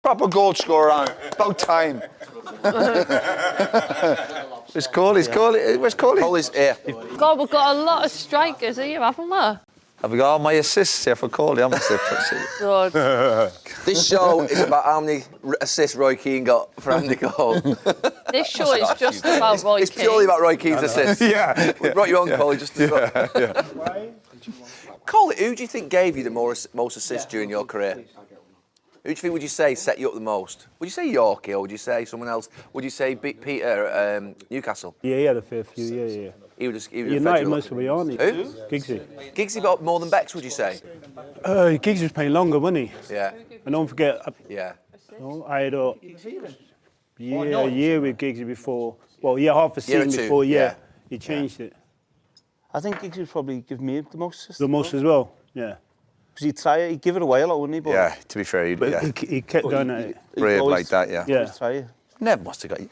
Proper goal scorer on. About time. Where's Coley? Where's Coley? Coley's here. God, we've got a lot of strikers here, haven't we? Have we got all my assists here for Coley? I must say. Good. This show is about how many assists Roy Keane got for Andy Cole. This show is just about Roy Keane. It's purely about Roy Keane's assists. Yeah. We brought you on, Coley, just to... Yeah. Coley, who do you think gave you the most assists during your career? Who do you think, would you say, set you up the most? Would you say Yorkie, or would you say someone else? Would you say Peter at Newcastle? Yeah, he had a fair few, yeah. He would have United mostly, aren't he? Who? Giggsy. Giggsy got more than Bex, would you say? Giggsy was playing longer, wasn't he? Yeah. And don't forget, Yeah. I had a year with Giggsy before. Well, half a season before, he changed it. I think Giggsy would probably give me the most assists. The most as well, yeah. Because he'd give it away a lot, wouldn't he? But Yeah, to be fair, he kept going at it. brave like that, yeah. Yeah. Try it. Never must have got you.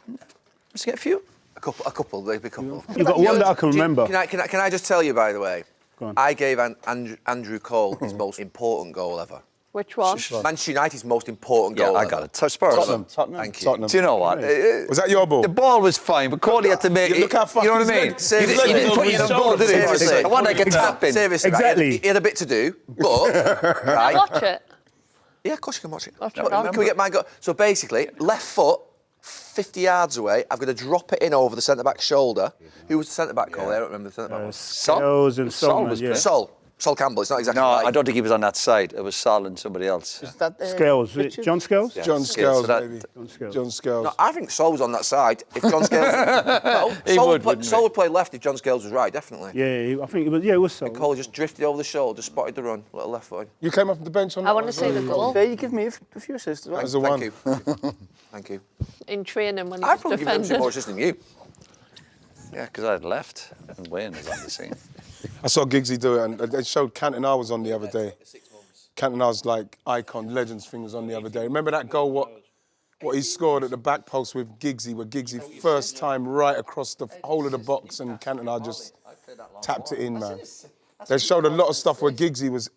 Must have got a few. A couple, maybe a couple. You've got one that I can remember. Can I just tell you, by the way, Go on. I gave Andrew Cole his most important goal ever. Which one? Manchester United's most important goal I ever. got it. Spurs. Tottenham. Thank you. Tottenham. Do you know what? Was that your ball? The ball was fine, but Coley had to make Look how far you know what he's I mean? leg- Seriously. He didn't put you in the goal, did he? Seriously. I want to get tapping. Seriously, Exactly. Right? He had a bit to do, but... right? Watch it. Yeah, of course you can watch it. Watch it. Can we get my goal? So basically, left foot, 50 yards away, I've got to drop it in over the centre-back's shoulder. Who was the centre-back, Cole? I don't remember the centre-back one. Scales and Sol was Solomon, yeah. Sol Campbell, it's not exactly No, right. I don't think he was on that side. It was Sol and somebody else. Is that, Scales, Richard? John Scales? John so Scales, that- maybe. John Scales. John Scales. No, I think Sol was on that side. If John Scales... no, He wouldn't Sol he? would play left if John Scales was right, definitely. Yeah, I think it was so. Cole just drifted over the shoulder, spotted the run, little left foot. You came off the bench on I that want one? to see the goal. Fair, you give me a few assists as well. As a Thank one. you. Thank you. In training when he I'd was probably give him defending. more assists than you. Yeah, because I had left and Wayne was on the scene. I saw Giggsy do it, and they showed Cantona was on the other day. Cantona's like icon, legends thing was on the other day. Remember that goal, what he scored at the back post with Giggsy, where Giggsy first time right across the whole of the box and Cantona just tapped it in, man. They showed a lot of stuff where Giggsy was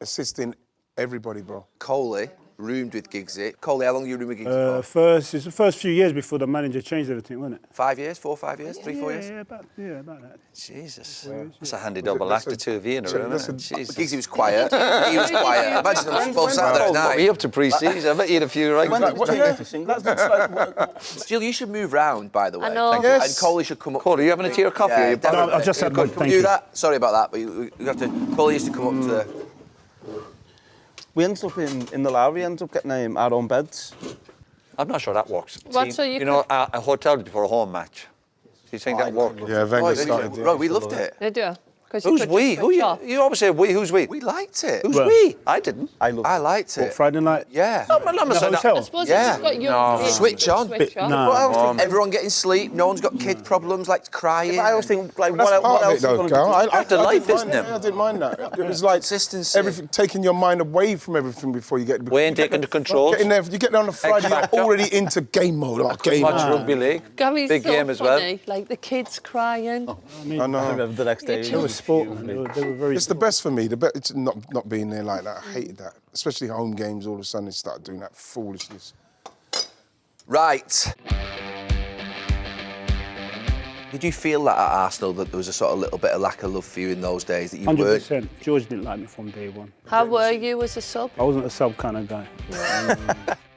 assisting everybody, bro. Coley roomed with Giggsy. Coley, how long you roomed with Giggsy for? It's the first few years before the manager changed everything, wasn't it? 5 years, 4 or 5 years, 3, 4 years? Yeah, about that. Jesus. That's a handy double act, the two of you in a room, isn't it? Jesus. Giggsy was quiet. He was quiet. Imagine them both sat there at What were you night. up to pre-season? I bet you had a few right. Jill, you should move round, by the way. I know. Thank you. Yes. And Coley should come up. Coley, are you having a tea or coffee? Yeah, Are you definitely. No, I just had one, Can thank we do you. that? Sorry about that, but we have to... Coley used to come up to... We ended up in the lab, we ended up getting our own beds. I'm not sure that works. What, so you know, a hotel before a home match. Do you think that worked? Yeah, Wenger started Right, we loved it. They do. Who's we? Who you always say we? Who's we? We liked it. Who's Well- we? I didn't. I liked it. Friday night? Yeah. I'm not In the saying that. hotel? I suppose Yeah. you've got your No. Switch on. Switch on. No. Everyone getting sleep. No one's got kid problems like crying. I always think, like, That's what part else of it, is going though, to Carl. I Part of life, didn't isn't mind it? that. I didn't mind that. It was like Consistency. everything, taking your mind away from everything before you get... Wayne taking the controls. Getting there, you get there on a Friday, you're X-Factor. already into game mode. Oh, game Watch mode. rugby league. Gary's Big so game as well. funny, like the kids crying. I know. remember the next day. It was sport, man. They were very... It's the best for me. It's not being there like that. I hated that. Especially home games, all of a sudden they started doing that foolishness. Right. Did you feel that at Arsenal that there was a sort of little bit of lack of love for you in those days, that you weren't... 100%. George didn't like me from day one. How were you as a sub? I wasn't a sub kind of guy.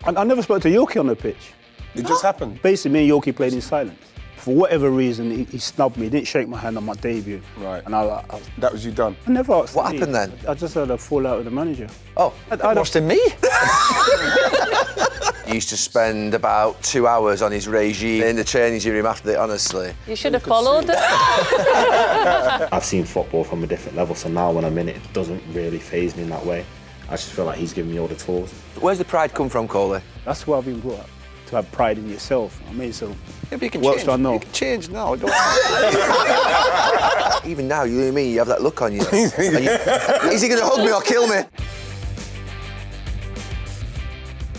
I never spoke to Yorkie on the pitch. It just happened. Basically, me and Yorkie played in silence. For whatever reason, he snubbed me. He didn't shake my hand on my debut. Right. And I That was you done. never asked What to leave. happened then? I just had a fallout with the manager. Oh, Worse than me. he used to spend about 2 hours on his regime in the training room after it, honestly. You should have followed it. I've seen football from a different level, so now when I'm in it, it doesn't really faze me in that way. I just feel like he's giving me all the tools. Where's the pride come from, Coley? That's where I've been brought up, to have pride in yourself. I mean, so... Yeah, but you can What change. else do I know? You can change now. Don't Even now, you know what I mean? You have that look on you. Is he going to hug me or kill me?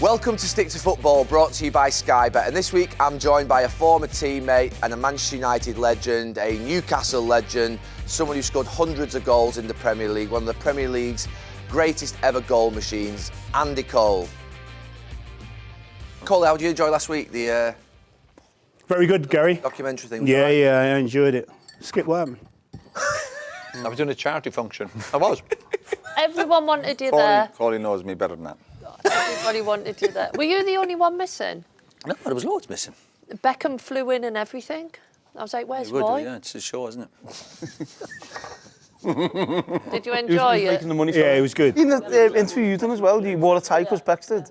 Welcome to Stick to Football, brought to you by SkyBet. And this week, I'm joined by a former teammate and a Manchester United legend, a Newcastle legend, someone who scored hundreds of goals in the Premier League, one of the Premier League's greatest ever goal machines, Andy Cole. Cole, how did you enjoy last week? The Very good, Gary. documentary thing? Yeah, I enjoyed it. Skip, what happened? I was doing a charity function. I was. Everyone wanted you there. Coley knows me better than that. Everybody wanted you there. Were you the only one missing? No, there was loads missing. Beckham flew in and everything. I was like, where's It would do, Roy? yeah, it's his show, isn't it? Did you He was enjoy it? making the money for Yeah, it was good. In the interview you done as well, you wore a tie because Bex did.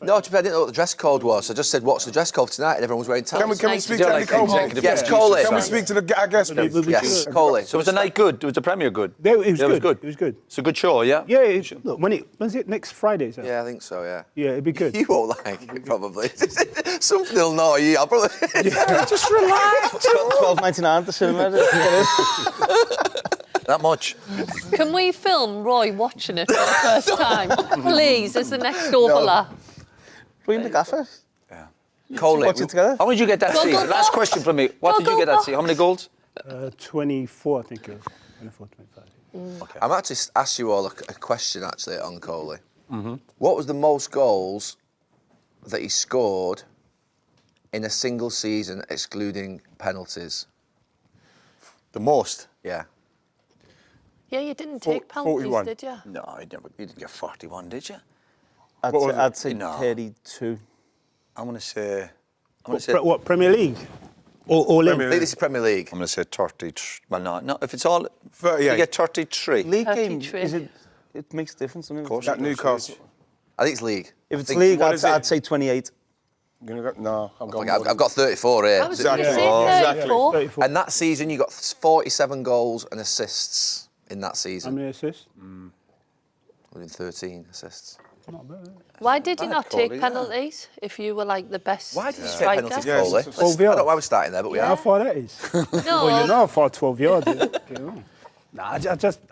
No, to be fair, I didn't know what the dress code was. I just said, what's the dress code for tonight? And everyone was wearing ties. Can we speak to Don't Andy like Cole? executive Yes, producer, Coley. Can we sorry. speak to our guest, please? Yes, Coley. So was the night good? Was the premiere good? It was Yeah, good. It was good. It's a good show, yeah? Yeah, look, when's it? Next Friday, is it? Yeah, I think so, yeah. Yeah, it'd be good. You won't like it, probably. Something will annoy you. I'll probably... Just relax. $12.99 at the cinema. That much. Can we film Roy watching it for the first time? Please, as the next overlap. Bring the gaffer. Coley, Watch it together. How did you get that Go, seat? go, go. Last question from me. What Go, did you go, get that go. seat? How many goals? 24, I think it was. 24, 25. I'm actually ask you all a question, actually, on Coley. What was the most goals that he scored in a single season, excluding penalties? The most? Yeah. Yeah, you didn't take penalties, 41. did you? No, you didn't get 41, did you? I'd say No. 32. I'm going to say... What, Premier League? All in? I think this is Premier League. I'm going to say 33. Well, no, if it's all... 38. You get 33. League game, 33. it makes a difference, doesn't it? Of course. At Newcastle. I think it's league. If it's I think- league, what is I'd it? say 28. No, I'm going. I've got 34 here. I was going to Exactly. say Exactly. 34. 34. And that season, you got 47 goals and assists in that How season. many assists? Within 13 assists. Not bad. Why did you Bad, not Coley, take yeah. penalties if you were like the best Why did you take striker? penalties, Yeah, Coley? it's- I 12 don't know why we're starting there, but we How are. far that is? No, Well, you know how far 12 yards is. You know. Nah,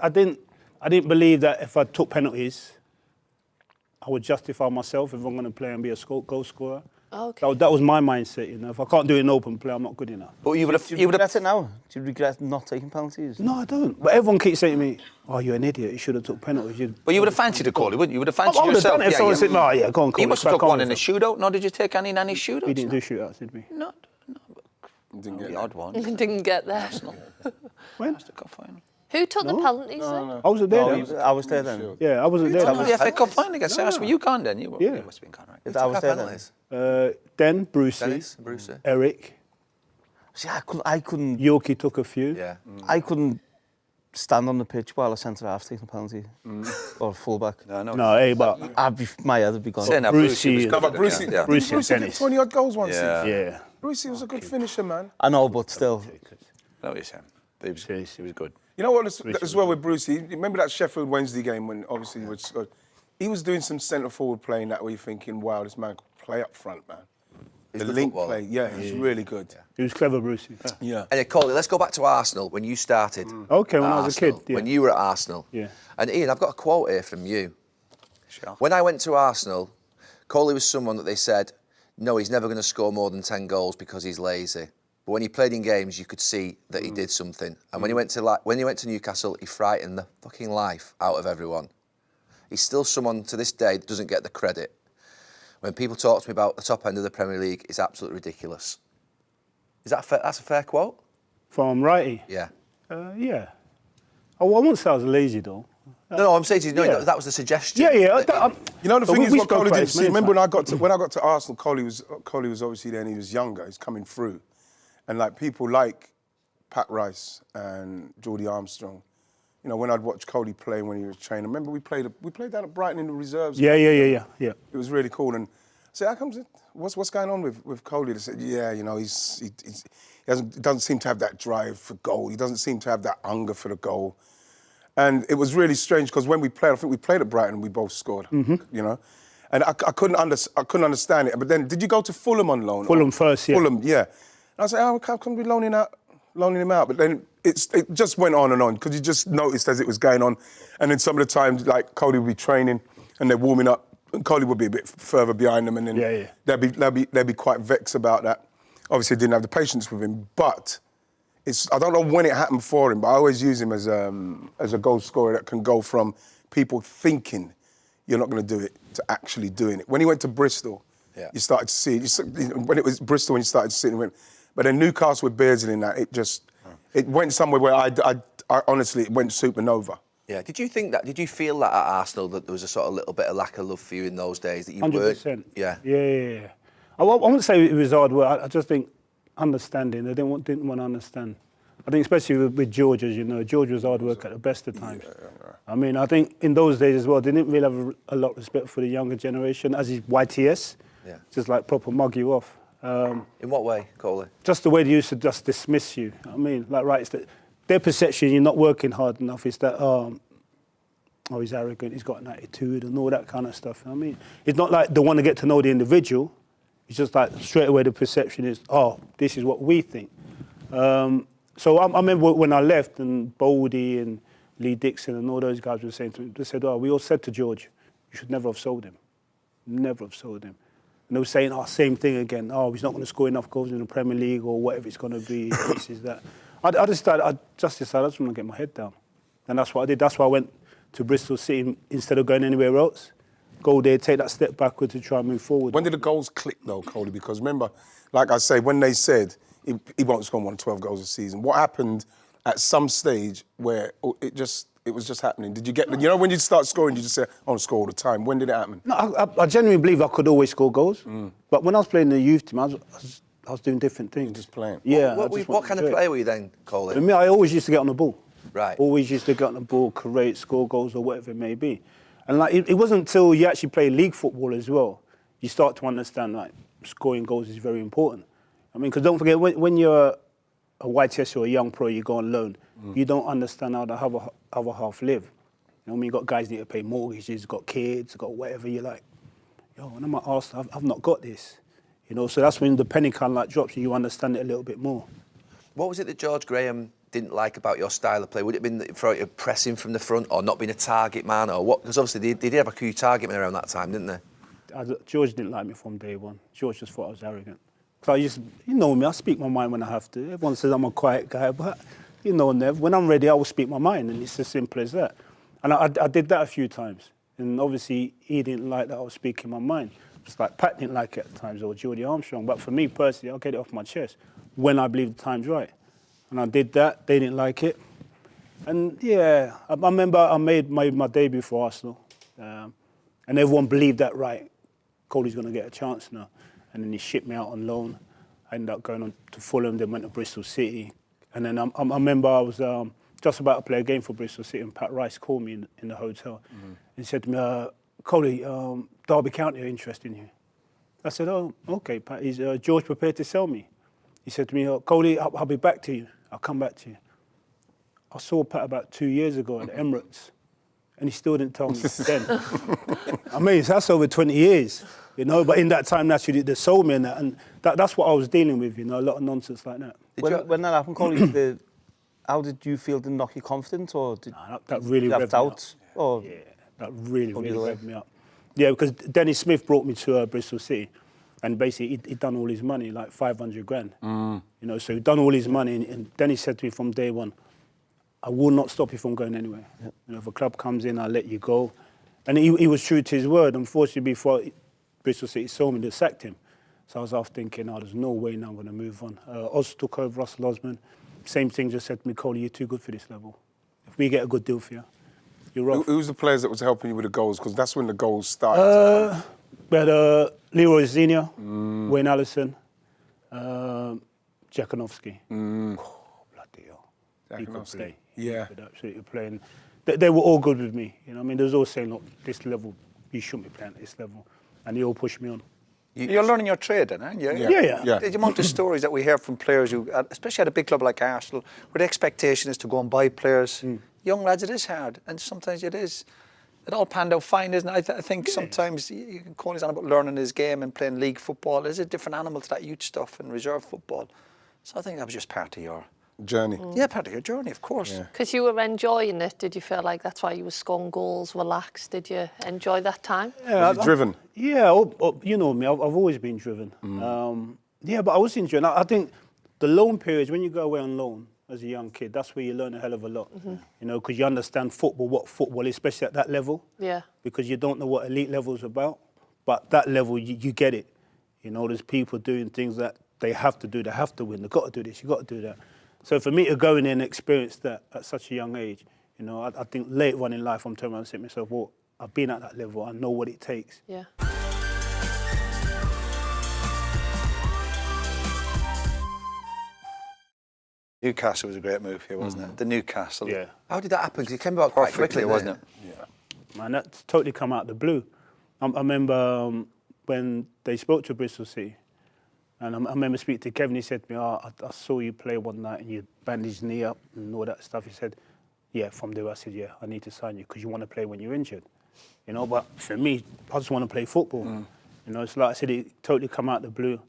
I didn't believe that if I took penalties, I would justify myself if I'm going to play and be a goal scorer. Okay. That was my mindset, you know. If I can't do it in open play, I'm not good enough. But you would Do have... you regret it now? Do you regret not taking penalties? No, I don't. But everyone keeps saying to me, "Oh, you're an idiot. You should have took penalties." But you would have fancied a Coley, wouldn't you? You would have I fancied would have yourself. done it if someone said, "No, yeah, go on, You Coley, must have crack took on one with in a it." shootout. No, did you take any shootouts? We didn't do shootouts, did we? No. Didn't get The that. odd one. Didn't get there. When? That's the cup final. Who took the penalties then? I wasn't there. No, then. I was there then. Yeah, I wasn't there. Oh, then. the FA Cup final against Arsenal. You gone then? You Yeah. must have been gone, right? I was there then. Penalties. Then Brucey, Dennis, Bruce. Eric, See, I couldn't, Yoki took a few. Yeah. I couldn't stand on the pitch while a centre half taking a penalty or a fullback. No, hey, but My head would be gone. Saying that Brucey Brucey is- was No, good but at Brucey, it, yeah. Brucey and Brucey did Dennis. 20 odd goals once. Yeah. Yeah, Brucey was a good finisher, man. I know, but still. No, you're saying. He was good. You know what, as well with Brucey, remember that Sheffield Wednesday game when obviously he was doing some centre forward playing that where you're thinking, wow, this man could play up front, man. He's The a good link footballer. play, yeah, he's really good. he was clever, Brucey. Yeah. Anyway, Coley, let's go back to Arsenal when you started. Okay, when at I was a kid, Arsenal, yeah. When you were at Arsenal. Yeah. And Ian, I've got a quote here from you. Sure. When I went to Arsenal, Coley was someone that they said, no, he's never going to score more than 10 goals because he's lazy. But when he played in games, you could see that he did something. And when he went to Newcastle, he frightened the fucking life out of everyone. He's still someone to this day that doesn't get the credit. When people talk to me about the top end of the Premier League, it's absolutely ridiculous. Is that fair? That's a fair quote? From Wrighty. Yeah. Yeah. I won't say I was lazy though. No, I'm saying to you, no, Yeah. that was the suggestion. Yeah. You know the But thing is we what spoke Coley about did. this See, many remember times. when I got to Arsenal, Coley was obviously there and he was younger. He's coming through, and like people like Pat Rice and Geordie Armstrong. You know, when I'd watch Coley play when he was training. Remember we played down at Brighton in the reserves. Yeah. It was really cool. And I said, how comes it? What's going on with Coley? They said, yeah, you know, he doesn't seem to have that drive for goal. He doesn't seem to have that hunger for the goal. And it was really strange because when we played, I think we played at Brighton and we both scored. You know, and I couldn't understand it. But then, did you go to Fulham on loan? Fulham first, yeah. Fulham, yeah. And I was like, how come we loaning him out? But then it just went on and on because you just noticed as it was going on. And then some of the times, like Coley would be training and they're warming up, and Coley would be a bit further behind them, and then they'd be quite vexed about that. Obviously, I didn't have the patience with him, but I don't know when it happened for him, but I always use him as a goal scorer that can go from people thinking you're not going to do it to actually doing it. When he went to Bristol, Yeah. You started to see it. When it was Bristol, when you started to see it, but then Newcastle with Beardsley in that, it went somewhere where I honestly, it went supernova. Yeah. Did you feel that at Arsenal, that there was a sort of little bit of lack of love for you in those days, that you 100%. Yeah. Yeah. I wouldn't say it was hard work. I just think understanding. They didn't want to understand. I think especially with George, as you know, George was hard work at the best of times. I mean, I think in those days as well, they didn't really have a lot of respect for the younger generation, as is YTS. Yeah. Just like proper mug you off. In what way, Coley? Just the way they used to just dismiss you. I mean, like, right, it's their perception you're not working hard enough is that, he's arrogant, he's got an attitude and all that kind of stuff. I mean, it's not like they want to get to know the individual. It's just like straight away the perception is, this is what we think. So I remember when I left and Boldy and Lee Dixon and all those guys were saying to me, they said, we all said to George, you should never have sold him. Never have sold him. And they were saying, same thing again. He's not going to score enough goals in the Premier League or whatever it's going to be. This is that. I just decided I just want to get my head down. And that's what I did. That's why I went to Bristol City instead of going anywhere else. Go there, take that step backward to try and move forward. When did the goals click though, Coley? Because remember, like I say, when they said he won't score more than 12 goals a season, what happened at some stage where it was just happening? Did you get, when you start scoring, you just say, I want to score all the time. When did it happen? No, I genuinely believe I could always score goals. But when I was playing the youth team, I was doing different things. Just playing. Yeah. What kind of player were you then, Coley? For me, I always used to get on the ball. Right. Always used to get on the ball, create, score goals or whatever it may be. And like it wasn't until you actually play league football as well, you start to understand like scoring goals is very important. I mean, because don't forget, when you're a YTS or a young pro, you go on loan, you don't understand how the other half live. You know what I mean? You got guys need to pay mortgages, got kids, got whatever. You're like, when I'm at Arsenal, I've not got this. You know, so that's when the penny kind of like drops and you understand it a little bit more. What was it that George Graham didn't like about your style of play? Would it have been pressing from the front or not being a target man or what? Because obviously they did have a few target men around that time, didn't they? George didn't like me from day one. George just thought I was arrogant. So you know me, I speak my mind when I have to. Everyone says I'm a quiet guy, but you know, Nev, when I'm ready, I will speak my mind, and it's as simple as that. And I did that a few times. And obviously, he didn't like that I was speaking my mind. Just like Pat didn't like it at times, or Geordie Armstrong. But for me personally, I'll get it off my chest when I believe the time's right. And I did that. They didn't like it. And yeah, I remember I made my debut for Arsenal. And everyone believed that, right, Coley's going to get a chance now. And then he shipped me out on loan. I ended up going on to Fulham, then went to Bristol City. And then I remember I was just about to play a game for Bristol City, and Pat Rice called me in the hotel and said to me, Coley, Derby County are interested in you. I said, okay, Pat, is George prepared to sell me? He said to me, Coley, I'll be back to you. I'll come back to you. I saw Pat about 2 years ago at Emirates, and he still didn't tell me then. I mean, that's over 20 years, you know, but in that time, naturally, they sold me and that, and that's what I was dealing with, you know, a lot of nonsense like that. When that happened, Coley, how did you feel? Did it knock your confidence, or did that really you have revved me up? doubts? Or yeah, that really revved me up. Yeah, because Dennis Smith brought me to Bristol City, and basically he'd done all his money, like 500 grand. You know, so he'd done all his money, and Dennis said to me from day one, I will not stop you from going anywhere. Yep. You know, if a club comes in, I'll let you go. And he was true to his word. Unfortunately, before Bristol City sold me, they sacked him. So I was off thinking, there's no way now I'm going to move on. Oz took over, Russell Osman. Same thing, just said to me, Coley, you're too good for this level. If we get a good deal for you, you're off. Who was the players that was helping you with the goals? Because that's when the goals started. We had Leroy Senior, Wayne Allison, Jakunovski. Oh, bloody hell. He could play. Yeah. He could absolutely play. And they were all good with me. You know, I mean, they was all saying, look, this level, you shouldn't be playing at this level. And they all pushed me on. You're learning your trade then, aren't you? Yeah. The amount of stories that we hear from players who, especially at a big club like Arsenal, where the expectation is to go and buy players. Young lads, it is hard, and sometimes it is. It all panned out fine, isn't it? I think sometimes you can call it on about learning his game and playing league football. There's a different animal to that youth stuff and reserve football. So I think that was just part of your journey. Yeah, part of your journey, of course. Because you were enjoying it, did you feel like that's why you were scoring goals, relaxed? Did you enjoy that time? Yeah, driven? Yeah, you know me, I've always been driven. Yeah, but I was enjoying it. I think the loan periods, when you go away on loan as a young kid, that's where you learn a hell of a lot. You know, because you understand football, what football is, especially at that level. Yeah. Because you don't know what elite level is about. But that level, you get it. You know, there's people doing things that they have to do. They have to win. They've got to do this. You've got to do that. So for me to go in and experience that at such a young age, you know, I think later on in life, I'm turning around and saying to myself, well, I've been at that level. I know what it takes. Yeah. Newcastle was a great move here, wasn't it? The Newcastle. Yeah. How did that happen? Because it came about quite Perfectly, quickly, wasn't it? Man, that's totally come out of the blue. I remember when they spoke to Bristol City, and I remember speaking to Kevin, he said to me, I saw you play one night and you bandaged knee up and all that stuff. He said, yeah, from there I said, yeah, I need to sign you because you want to play when you're injured. You know, but for me, I just want to play football. You know, it's like I said, it totally come out of the blue.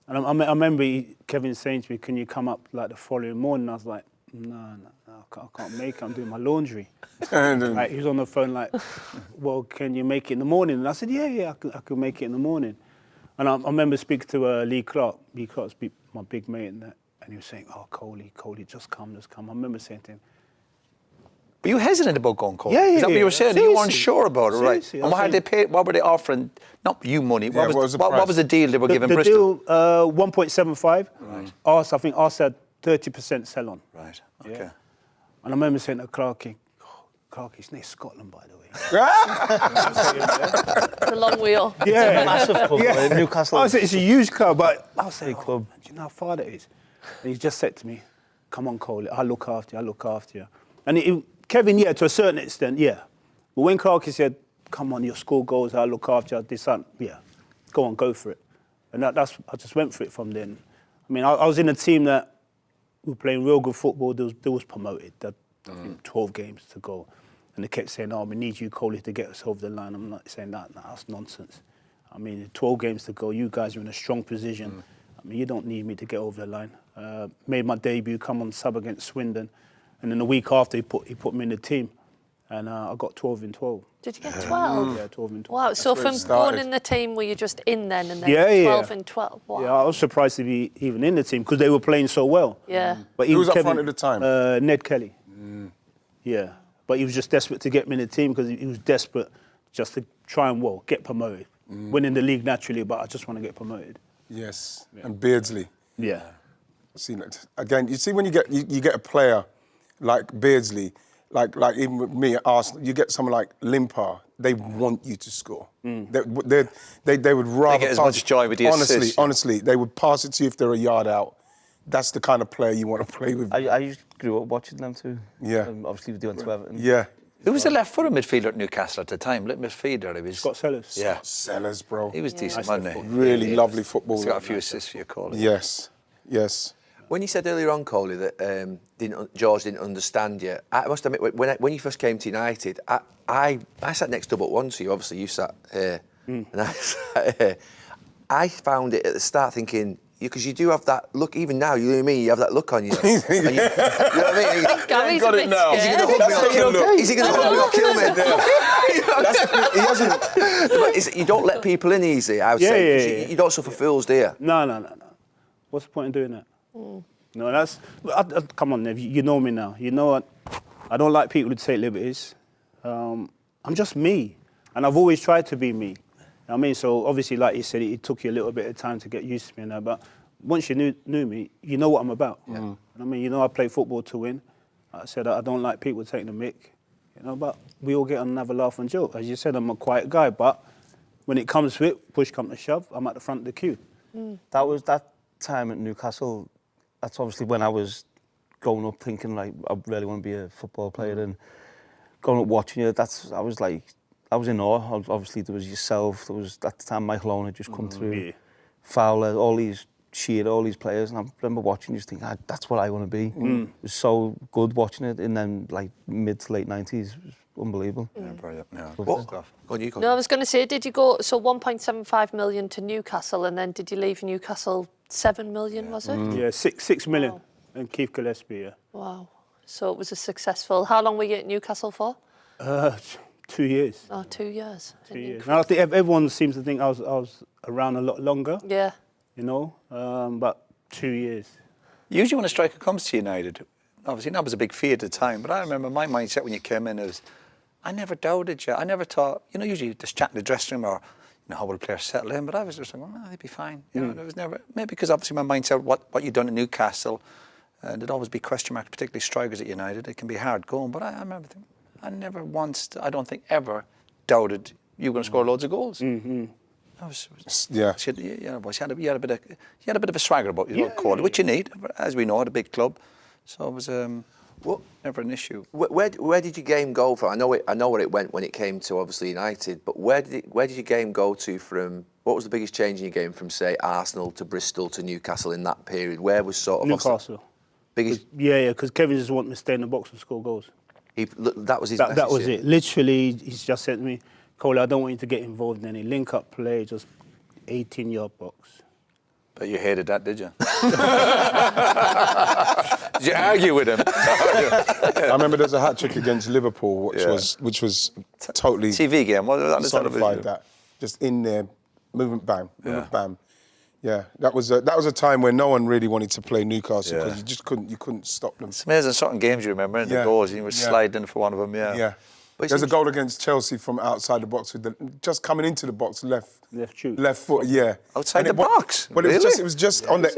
And I remember Kevin saying to me, can you come up like the following morning? I was like, no, I can't make it. I'm doing my laundry. Like, he was on the phone like, well, can you make it in the morning? And I said, yeah, I could make it in the morning. And I remember speaking to Lee Clark. Lee Clark's my big mate and that. And he was saying, oh, Coley, just come. I remember saying to him, But you hesitant about going Cole. Yeah, Is that what you were saying? You weren't seriously. sure about it, right? Seriously, And what had they paid? What were they offering? Not you money. Yeah, What was the deal they were giving the Bristol? deal, 1.75. Right. I think Arse had 30% sell on. Right. Okay. Yeah. And I remember saying to Clarkie, Clarkie's near Scotland, by the way. It's a long way off. Yeah. Massive club, Newcastle. I said, it's a huge club, but I was saying, club. do you know how far that is? And he just said to me, come on, Cole, I'll look after you. And Kevin, yeah, to a certain extent, yeah. But when Clarkie said, come on, you'll score goals, I'll look after you, this, that, yeah, go on, go for it. And I just went for it from then. I mean, I was in a team that we were playing real good football. They was promoted. I think 12 games to go. And they kept saying, we need you, Coley, to get us over the line. I'm not saying that. That's nonsense. I mean, 12 games to go. You guys are in a strong position. I mean, you don't need me to get over the line. Made my debut, come on sub against Swindon. And then the week after, he put me in the team. And I got 12 in 12. Did you get 12? Yeah, 12 in 12. Wow, so where from it started. going in the team, were you just in then and then Yeah, 12 yeah. and 12? Wow. Yeah, I was surprised to be even in the team because they were playing so well. Yeah. But Who was even up front at the time? Ned Kelly. Yeah. But he was just desperate to get me in the team because he was desperate just to try and, get promoted. Winning the league naturally, but I just want to get promoted. Yes, and Beardsley. Yeah. See, again, you see when you get a player like Beardsley, like even with me at Arsenal, you get someone like Limpar, they want you to score. They would rather get as much joy with the assist. Honestly, they would pass it to you if they're a yard out. That's the kind of player you want to play with. I grew up watching them too. Yeah. Obviously, they went to Everton. Yeah. Who was the left-footed midfielder at Newcastle at the time? Left midfielder. He was Scott Sellers. Yeah. Sellers, bro. He was decent, wasn't he? Really lovely footballer. He's got a few assists for your call. Yes. When you said earlier on, Coley, that George didn't understand you, I must admit, when you first came to United, I sat next to but one to you. Obviously, you sat here, and I sat here. I found it at the start thinking, because you do have that look, even now, you know what I mean, you have that look on you. And you know what I mean? Gary's got a it bit now. scared. Is he going to hug me or kill me? He hasn't. You don't let people in easy, I would say. Yeah. You don't suffer fools, do you? No. What's the point in doing that? No, that's... come on, Nev, you know me now. You know what? I don't like people who take liberties. I'm just me. And I've always tried to be me. I mean, so obviously, like you said, it took you a little bit of time to get used to me and that, but once you knew me, you know what I'm about. Yeah. I mean, you know I play football to win. Like I said, I don't like people taking the mick, but we all get on and have a laugh and joke. As you said, I'm a quiet guy, but when it comes to it, push comes to shove, I'm at the front of the queue. That was that time at Newcastle. That's obviously when I was growing up thinking, like, I really want to be a football player and going up watching you, I was in awe. Obviously, there was yourself. There was, at the time, Michael Owen had just come through. Fowler, all these players. And I remember watching you just think, that's what I want to be. It was so good watching it. And then, like, mid to late 90s, it was unbelievable. Yeah, brilliant. Yeah, What? stuff. Go on, you go. No, I was going to say, did you go, so 1.75 million to Newcastle, and then did you leave Newcastle 7 million, was it? Yeah, 6 million. Wow. And Keith Gillespie, yeah. Wow. So it was a successful... How long were you at Newcastle for? 2 years. Oh, 2 years. 2 years. And I think everyone seems to think I was around a lot longer, Yeah. but 2 years. Usually when a striker comes to United, obviously that was a big fee at the time, but I remember my mindset when you came in was, I never doubted you. I never thought, usually just chat in the dressing room or, how will players settle in? But I was just like, well, no, they'd be fine. You know, there was never, maybe because obviously my mindset, what you'd done at Newcastle, there'd always be question marks, particularly strikers at United. It can be hard going, but I remember thinking, I never once, I don't think ever doubted you were going to score loads of goals. Yeah. You had a bit of a swagger about you, Cole, which you need, as we know, at a big club. So it was never an issue. Where did your game go from? I know where it went when it came to obviously United, but where did your game go to from? What was the biggest change in your game from, say, Arsenal to Bristol to Newcastle in that period? Where was sort of Newcastle. Biggest? Yeah, because Kevin just wanted me to stay in the box and score goals. That was his. That was it. Literally, he's just said to me, Cole, I don't want you to get involved in any link-up play, just 18-yard box. But you hated that, did you? Did you argue with him? I remember there's a hat-trick against Liverpool, which was totally... TV game, what was that? Personified that. Just in there, movement, bam, bam. Yeah, that was a time when no one really wanted to play Newcastle because you couldn't stop them. It's amazing certain games you remember in the goals, you were sliding in for one of them, Yeah. There's a goal against Chelsea from outside the box with just coming into the box left foot, yeah. Outside the box? Well, really? it was just on the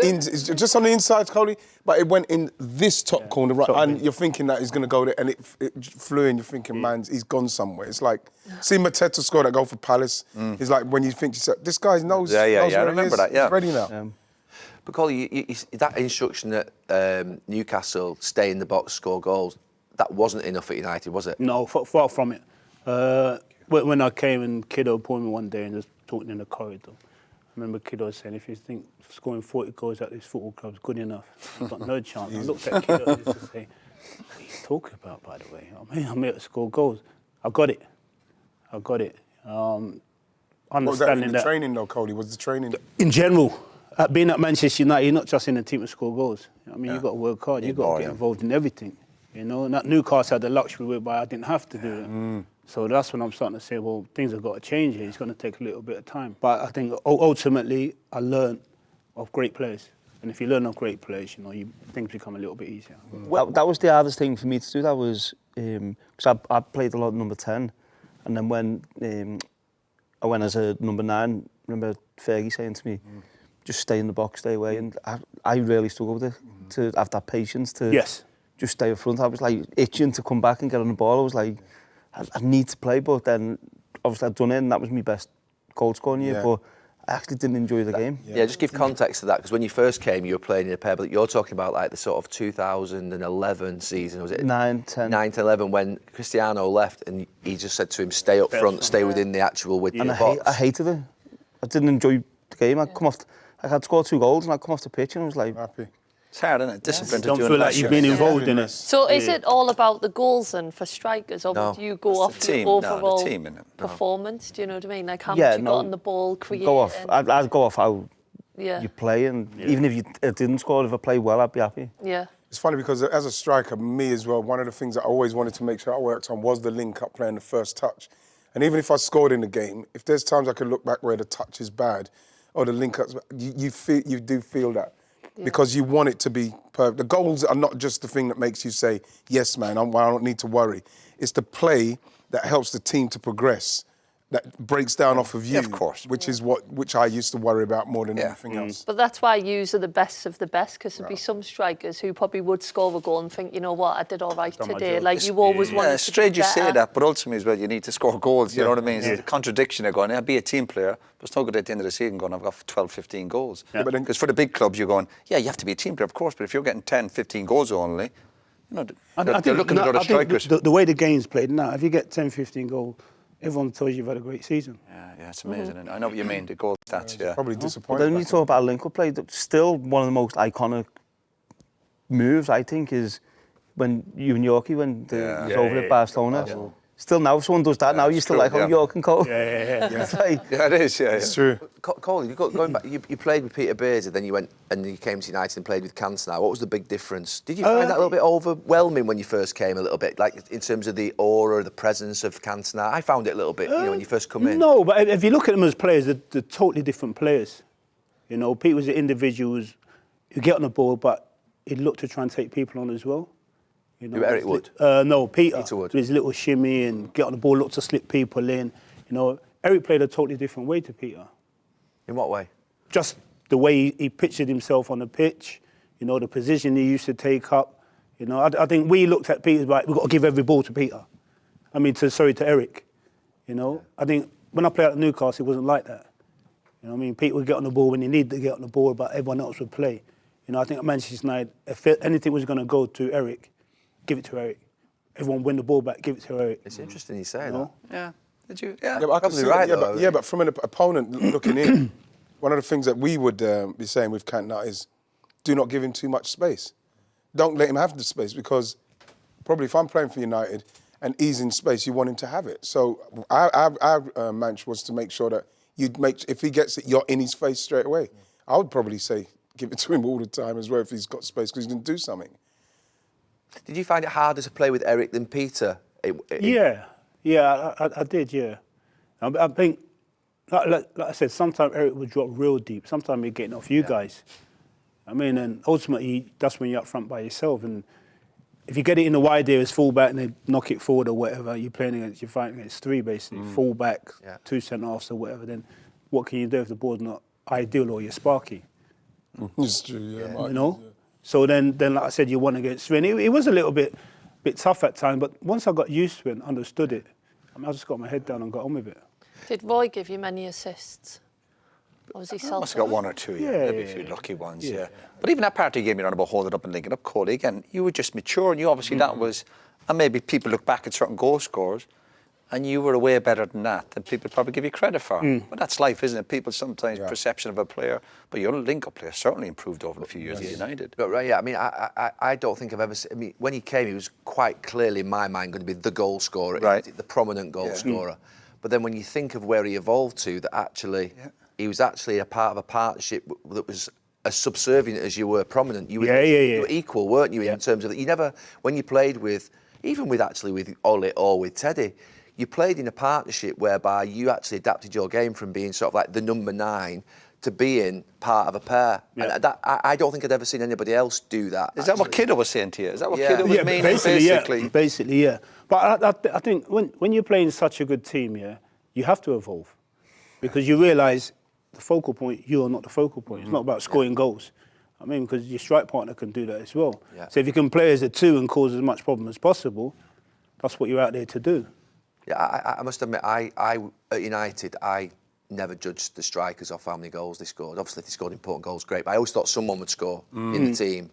just on the inside, Cody, but it went in this top corner, right? And you're thinking that he's going to go there, and it flew in. You're thinking, man, he's gone somewhere. It's like, see Mateta score that goal for Palace. It's like when you think to yourself, this guy knows. I where remember he is. that. Yeah, he's ready now. But Coley, that instruction that Newcastle stay in the box, score goals, that wasn't enough at United, was it? No, far from it. When I came and Kiddo pulled me one day and just talking in the corridor, I remember Kiddo saying, if you think scoring 40 goals at this football club is good enough, you've got no chance. I looked at Kiddo and just say, what are you talking about, by the way? I'm here to score goals. I got it. Understanding What was that in the training though, Cody? Was the training... In general, being at Manchester United, you're not just in the team to score goals. I mean, you've got to work hard. You've got to get involved in everything. You know, and at Newcastle had the luxury whereby I didn't have to do it. So that's when I'm starting to say, well, things have got to change here. It's going to take a little bit of time. But I think ultimately I learned of great players. And if you learn of great players, you know, things become a little bit easier. That was the hardest thing for me to do. That was because I played a lot number 10, and then when I went as a number 9, I remember Fergie saying to me, just stay in the box, stay away. And I really struggled with it, to have that patience to just stay up front. I was like itching to come back and get on the ball. I was like, I need to play, but then obviously I'd done it, and that was my best goal scoring year. But I actually didn't enjoy the game. Yeah, just give context to that, because when you first came, you were playing in a pair, but you're talking about like the sort of 2011 season, was it? 9, 10. 9 to 11, when Cristiano left, and he just said to him, stay up front, stay within the actual width of the box. I hated it. I didn't enjoy the game. I'd score 2 goals, and I'd come off the pitch, and I was like... Happy. It's hard, isn't it? Discipline to don't do feel like you've been involved in it. So is it all about the goals then for strikers, or do you go off the overall performance? Do you know what I mean? Like how much you got on the ball, creating? Go off. I'd go off how you play, and even if you didn't score, if I played well, I'd be happy. Yeah. It's funny because as a striker, me as well, one of the things that I always wanted to make sure I worked on was the link-up play and the first touch. And even if I scored in the game, if there's times I can look back where the touch is bad or the link-ups, you do feel that. Because you want it to be perfect. The goals are not just the thing that makes you say, yes, man, I don't need to worry. It's the play that helps the team to progress, that breaks down off of you. Yeah, of course. Which I used to worry about more than anything else. But that's why yous are the best of the best, because there'd be some strikers who probably would score a goal and think, you know what, I did all right today. Like you always wanted to be better. Strange you say that, but ultimately as well, you need to score goals. You know what I mean? It's a contradiction of going, be a team player, but it's not good at the end of the season going, I've got 12, 15 goals. Because for the big clubs, you're going, you have to be a team player, of course, but if you're getting 10, 15 goals only, you know, they're looking at other strikers. The way the game's played now, if you get 10, 15 goals, everyone tells you you've had a great season. Yeah, it's amazing. And I know what you mean, the goal stats, Probably disappointing. But then you talk about link-up play, still one of the most iconic moves, I think, is when you and Yorkie, when it was over at Barcelona. Still now, if someone does that now, you're still like, York and Cole. It's like, it is, It's true. Cole, going back, you played with Peter Beardsley, then you went and you came to United and played with Cantona. What was the big difference? Did you find that a little bit overwhelming when you first came, a little bit, like in terms of the aura, the presence of Cantona? I found it a little bit, when you first come in. No, but if you look at them as players, they're totally different players. You know, Pete was an individual who get on the ball, but he'd look to try and take people on as well. You know, Eric Wood? No, Peter. Peter Wood. With his little shimmy and get on the ball, look to slip people in. You know, Eric played a totally different way to Peter. In what way? Just the way he pictured himself on the pitch, you know, the position he used to take up. You know, I think we looked at Peter like, we've got to give every ball to Peter. To Eric. You know, I think when I played at Newcastle, it wasn't like that. You know what I mean? Peter would get on the ball when he needed to get on the ball, but everyone else would play. You know, I think at Manchester United, if anything was going to go to Eric, give it to Eric. Everyone win the ball back, give it to Eric. It's interesting you say know? that. Yeah. Did you? Yeah. Yeah, but I can Probably see right, that, though. but from an opponent looking in, one of the things that we would be saying with Cantona is do not give him too much space. Don't let him have the space, because probably if I'm playing for United and he's in space, you want him to have it. So our mantra was to make sure that if he gets it, you're in his face straight away. I would probably say give it to him all the time as well if he's got space, because he's going to do something. Did you find it harder to play with Eric than Peter? Yeah, I did, yeah. I think, like I said, sometimes Eric would drop real deep. Sometimes he'd get off you guys. I mean, and ultimately, that's when you're up front by yourself. And if you get it in the wide area as full-back and they knock it forward or whatever, you're fighting against three, basically. Full-back, two centre-halves or whatever, then what can you do if the ball's not ideal or you're sparky? It's true, yeah. You know? So then, like I said, you won against Sven. It was a little bit tough at times, but once I got used to it and understood it, I just got my head down and got on with it. Did Roy give you many assists? Or was he self? Must have got one or two, maybe a few lucky ones, yeah. But even that part of the game you're on about holding up and linking up, Cole, again, you were just mature, and you obviously that was, and maybe people look back at certain goal scorers, and you were way better than that than people probably give you credit for. But that's life, isn't it? People sometimes perception of a player, but your link-up player certainly improved over the few years at United. But right, yeah, I mean, I don't think I've ever seen... I mean, when he came, he was quite clearly, in my mind, going to be the goal scorer, the prominent goal scorer. But then when you think of where he evolved to, that actually... He was actually a part of a partnership that was as subservient as you were prominent. You were equal, weren't you, in terms of that? You never, when you played with, even with Ollie or with Teddy, you played in a partnership whereby you actually adapted your game from being sort of like the number 9 to being part of a pair. Yeah. And I don't think I'd ever seen anybody else do that. Is that what Kiddo was saying to you? Is that what Kiddo was meaning, basically? Basically, yeah. But I think when you're playing such a good team, you have to evolve. Because you realise the focal point, you're not the focal point. It's not about scoring goals. I mean, because your strike partner can do that as well. Yeah. So if you can play as a 2 and cause as much problem as possible, that's what you're out there to do. Yeah, I must admit, I at United, I never judged the strikers off how many goals they scored. Obviously, if they scored important goals, great. But I always thought someone would score in the team.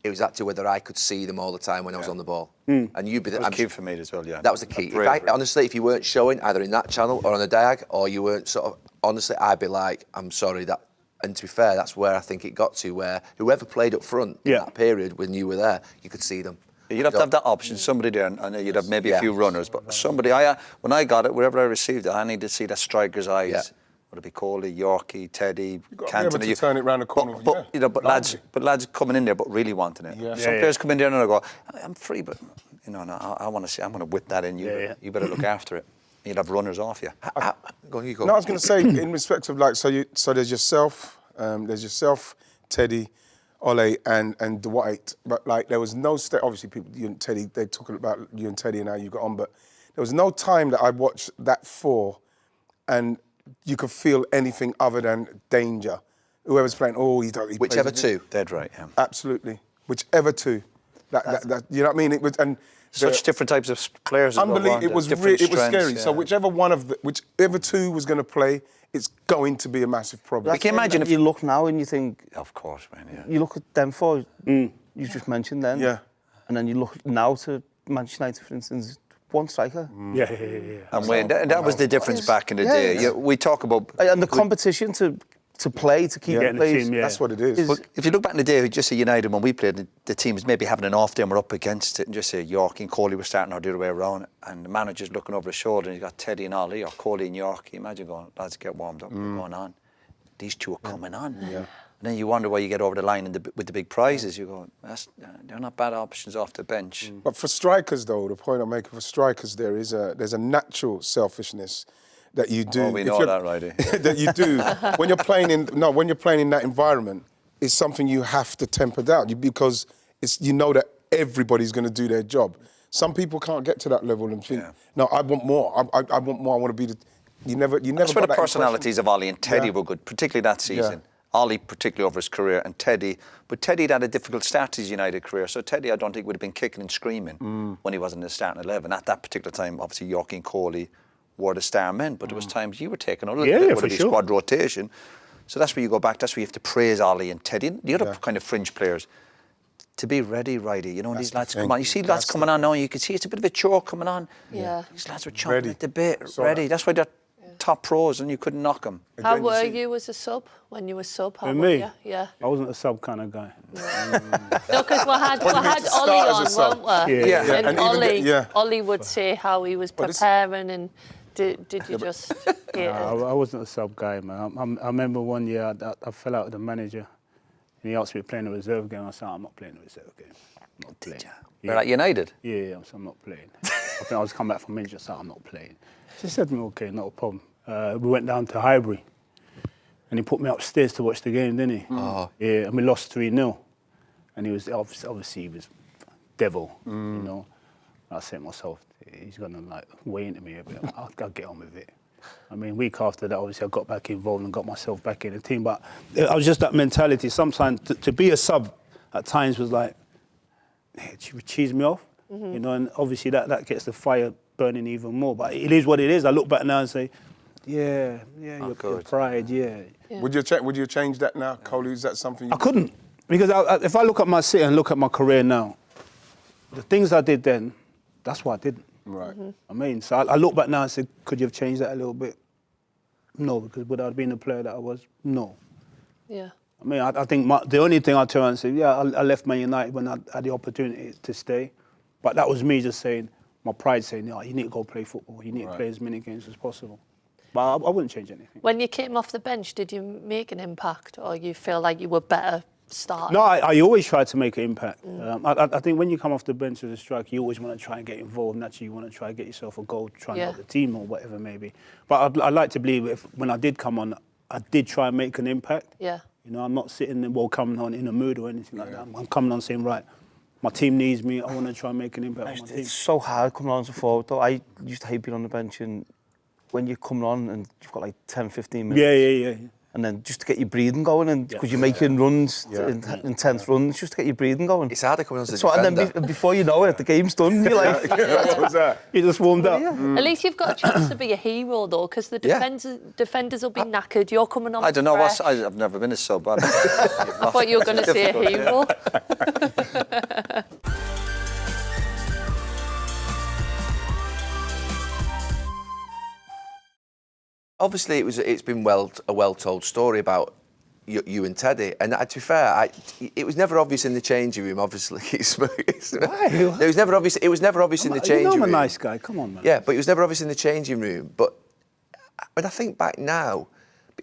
It was actually whether I could see them all the time when I was on the ball. And you'd be... That was key for me as well, yeah. That was the key. Honestly, if you weren't showing either in that channel or on the diag, or you weren't sort of... Honestly, I'd be like, I'm sorry, that... And to be fair, that's where I think it got to, where whoever played up front in that period when you were there, you could see them. You'd have to have that option, somebody there, and I know you'd have maybe a few runners, but somebody, when I got it, wherever I received it, I needed to see that striker's eyes. Yeah. Would it be Coley, Yorkie, Teddy, Cantona? You turn it round the corner. But lads coming in there, but really wanting it. Yeah. Some players come in there and they go, I'm free, but no, I want to see. I'm going to whip that in you. You better look after it. You'd have runners off you. Go on, you go. No, I was going to say in respect of like, so there's yourself, Teddy, Ole and Dwight, but like there was no obviously people, you and Teddy, they talk about you and Teddy and how you got on, but there was no time that I watched that 4 and you could feel anything other than danger. Whoever's playing, whichever 2. Dead right, yeah. Absolutely. Whichever 2. That you know what I mean? It was, and such different types of players. Unbelievable. It was scary. Yeah. So whichever 2 was going to play, it's going to be a massive problem. Can you imagine if you look now and you think... Of course, man, yeah. You look at them 4, you just mentioned them. Yeah. And then you look now to Manchester United, for instance, 1 striker. Yeah. And Wayne, that was the difference back in the day. Yeah, we talk about... And the competition to play, to keep getting playing. The team, That's what it is. But if you look back in the day, just say United, when we played, the teams maybe having an off day and we're up against it, and just say Yorkie and Coley were starting or the other way around, and the manager's looking over his shoulder and he's got Teddy and Ollie, or Coley and Yorkie. Imagine going, lads, get warmed up, we're going on. These 2 are coming on. Yeah. And then you wonder why you get over the line with the big prizes. You go, they're not bad options off the bench. But for strikers, though, the point I'm making for strikers, there's a natural selfishness that you do. Oh, we know that, right? That you do when you're playing in that environment. It's something you have to temper down because you know that everybody's going to do their job. Some people can't get to that level and think, no, I want more. I want more. I want to be You never That's got where the that personalities of Ollie and Teddy Yeah. were good, particularly that season. Ollie, particularly over his career, and Teddy. But Teddy had a difficult start to his United career, so Teddy, I don't think, would have been kicking and screaming when he wasn't in the starting 11. At that particular time, obviously, Yorkie and Coley were the star men, but there was times you were taking a little bit of the squad rotation. So that's where you go back. That's where you have to praise Ollie and Teddy, the other kind of fringe players, to be ready, righty. You know, these lads come on. You see lads coming on now, and you can see it's a bit of a chore coming on. Yeah. These lads were chomping at the bit, ready. That's why they're top pros, and you couldn't knock them. How were you as a sub when you were sub? How And were me? you? Yeah. I wasn't a sub kind of guy. No, because we had Ollie on, weren't we? Yeah. And And Ollie, Ollie would say how he was preparing, and did you just? Yeah. I wasn't a sub guy, man. I remember one year I fell out with the manager, and he asked me to play in the reserve game. I said, I'm not playing the reserve game. I'm not playing. We're at United. Yeah, so I'm not playing. I think I was coming back from injury, so I'm not playing. She said to me, okay, not a problem. We went down to Highbury, and he put me upstairs to watch the game, didn't he? Oh. Yeah, and we lost 3-0. And he was, obviously he was devil, you know. I said to myself, he's going to like weigh into me a bit. I'll get on with it. I mean, week after that, obviously I got back involved and got myself back in the team. But I was just that mentality. Sometimes to be a sub at times was like, cheese me off, you know, and obviously that gets the fire burning even more. But it is what it is. I look back now and say, your pride, Would you change that now, Cole? Is that something I couldn't. Because if I look at my city and look at my career now, the things I did then, that's what I did. Right. I mean, so I look back now and say, could you have changed that a little bit? No, because would I have been the player that I was? No. Yeah. I mean, I think the only thing I turn around and say, I left Man United when I had the opportunity to stay. But that was me just saying, my pride saying, you need to go play football. You need to play as many games as possible. But I wouldn't change anything. When you came off the bench, did you make an impact, or you feel like you were better starting? No, I always try to make an impact. I think when you come off the bench as a striker, you always want to try and get involved. Naturally, you want to try and get yourself a goal, try and help the team or whatever maybe. But I like to believe when I did come on, I did try and make an impact. Yeah. You know, I'm not sitting there, coming on in a mood or anything like that. I'm coming on saying, right, my team needs me. I want to try and make an impact on my team. It's so hard coming on as a forward, though. I used to hate being on the bench, and when you're coming on and you've got like 10, 15 minutes. Yeah. And then just to get your breathing going, and because you're making runs, intense runs, just to get your breathing going. It's harder coming on as a defender. And then before you know it, the game's done. You're like, you just warmed up. At least you've got a chance to be a hero, though, because the defenders will be knackered. You're coming on. I don't know fresh. I've never been a sub. I thought you were going to say a hero. Obviously, it's been a well-told story about you and Teddy, and to be fair, it was never obvious in the changing room. Obviously, Why? It was never obvious. It was never obvious in the changing room. I'm a nice guy. Come on, man. Yeah, but it was never obvious in the changing room. But when I think back now,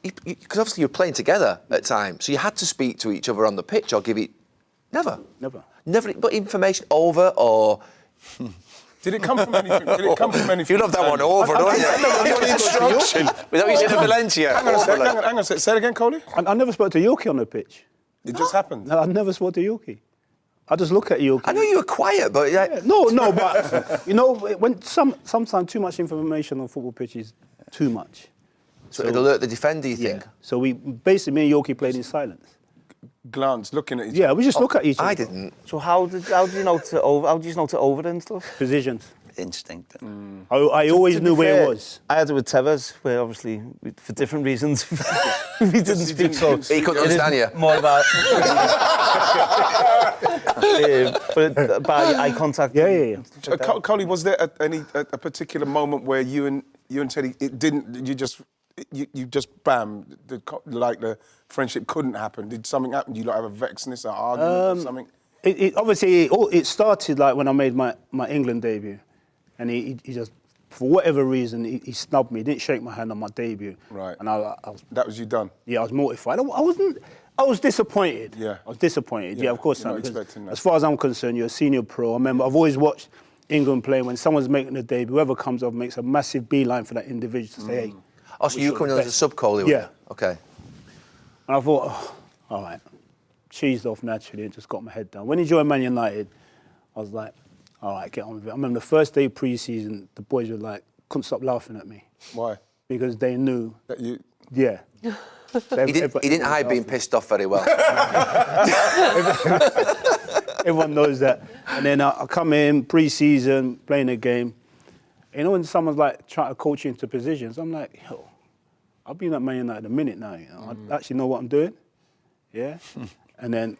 because obviously you were playing together at times, so you had to speak to each other on the pitch or give it. Never. But information over or. Did it come from anything? You love that one over, don't you? The instruction. Without you saying Valencia. Hang on a sec. Say it again, Coley. I never spoke to Yorkie on the pitch. It just happened. No, I never spoke to Yorkie. I just look at Yorkie. I know you were quiet, but No, but you know, when sometimes too much information on football pitch is too much. So it'd alert the defender, you think? So me and Yorkie played in silence. Glance, looking at each other. Yeah, we just look at each other. I didn't. so how do you know to over and stuff? Positions. Instinct. I always knew where it was. I had it with Tevez, where obviously, for different reasons, we didn't speak. So He couldn't understand you. More about. But by eye contact. Yeah. Coley, was there a particular moment where you and Teddy, you just bam, the friendship couldn't happen? Did something happen? Did you have a vexedness, an argument or something? Obviously, it started like when I made my England debut, and he just, for whatever reason, he snubbed me. He didn't shake my hand on my debut. Right. And I was, that was you done? Yeah, I was mortified. I was disappointed. Yeah. I was disappointed. Yeah, of course. You're not expecting that. As far as I'm concerned, you're a senior pro. I remember I've always watched England play. When someone's making a debut, whoever comes up makes a massive beeline for that individual to say, hey. Oh, so you were coming on as a sub, Coley? Yeah. Okay. And I thought, all right, cheesed off naturally and just got my head down. When he joined Man United, I was like, all right, get on with it. I remember the first day pre-season, the boys were like, couldn't stop laughing at me. Why? because they knew. That you... Yeah. He didn't hide being pissed off very well. Everyone knows that. And then I come in, pre-season, playing a game. You know, when someone's like trying to coach you into positions, I'm like, yo, I've been at Man United a minute now. You know? I actually know what I'm doing. Yeah. And then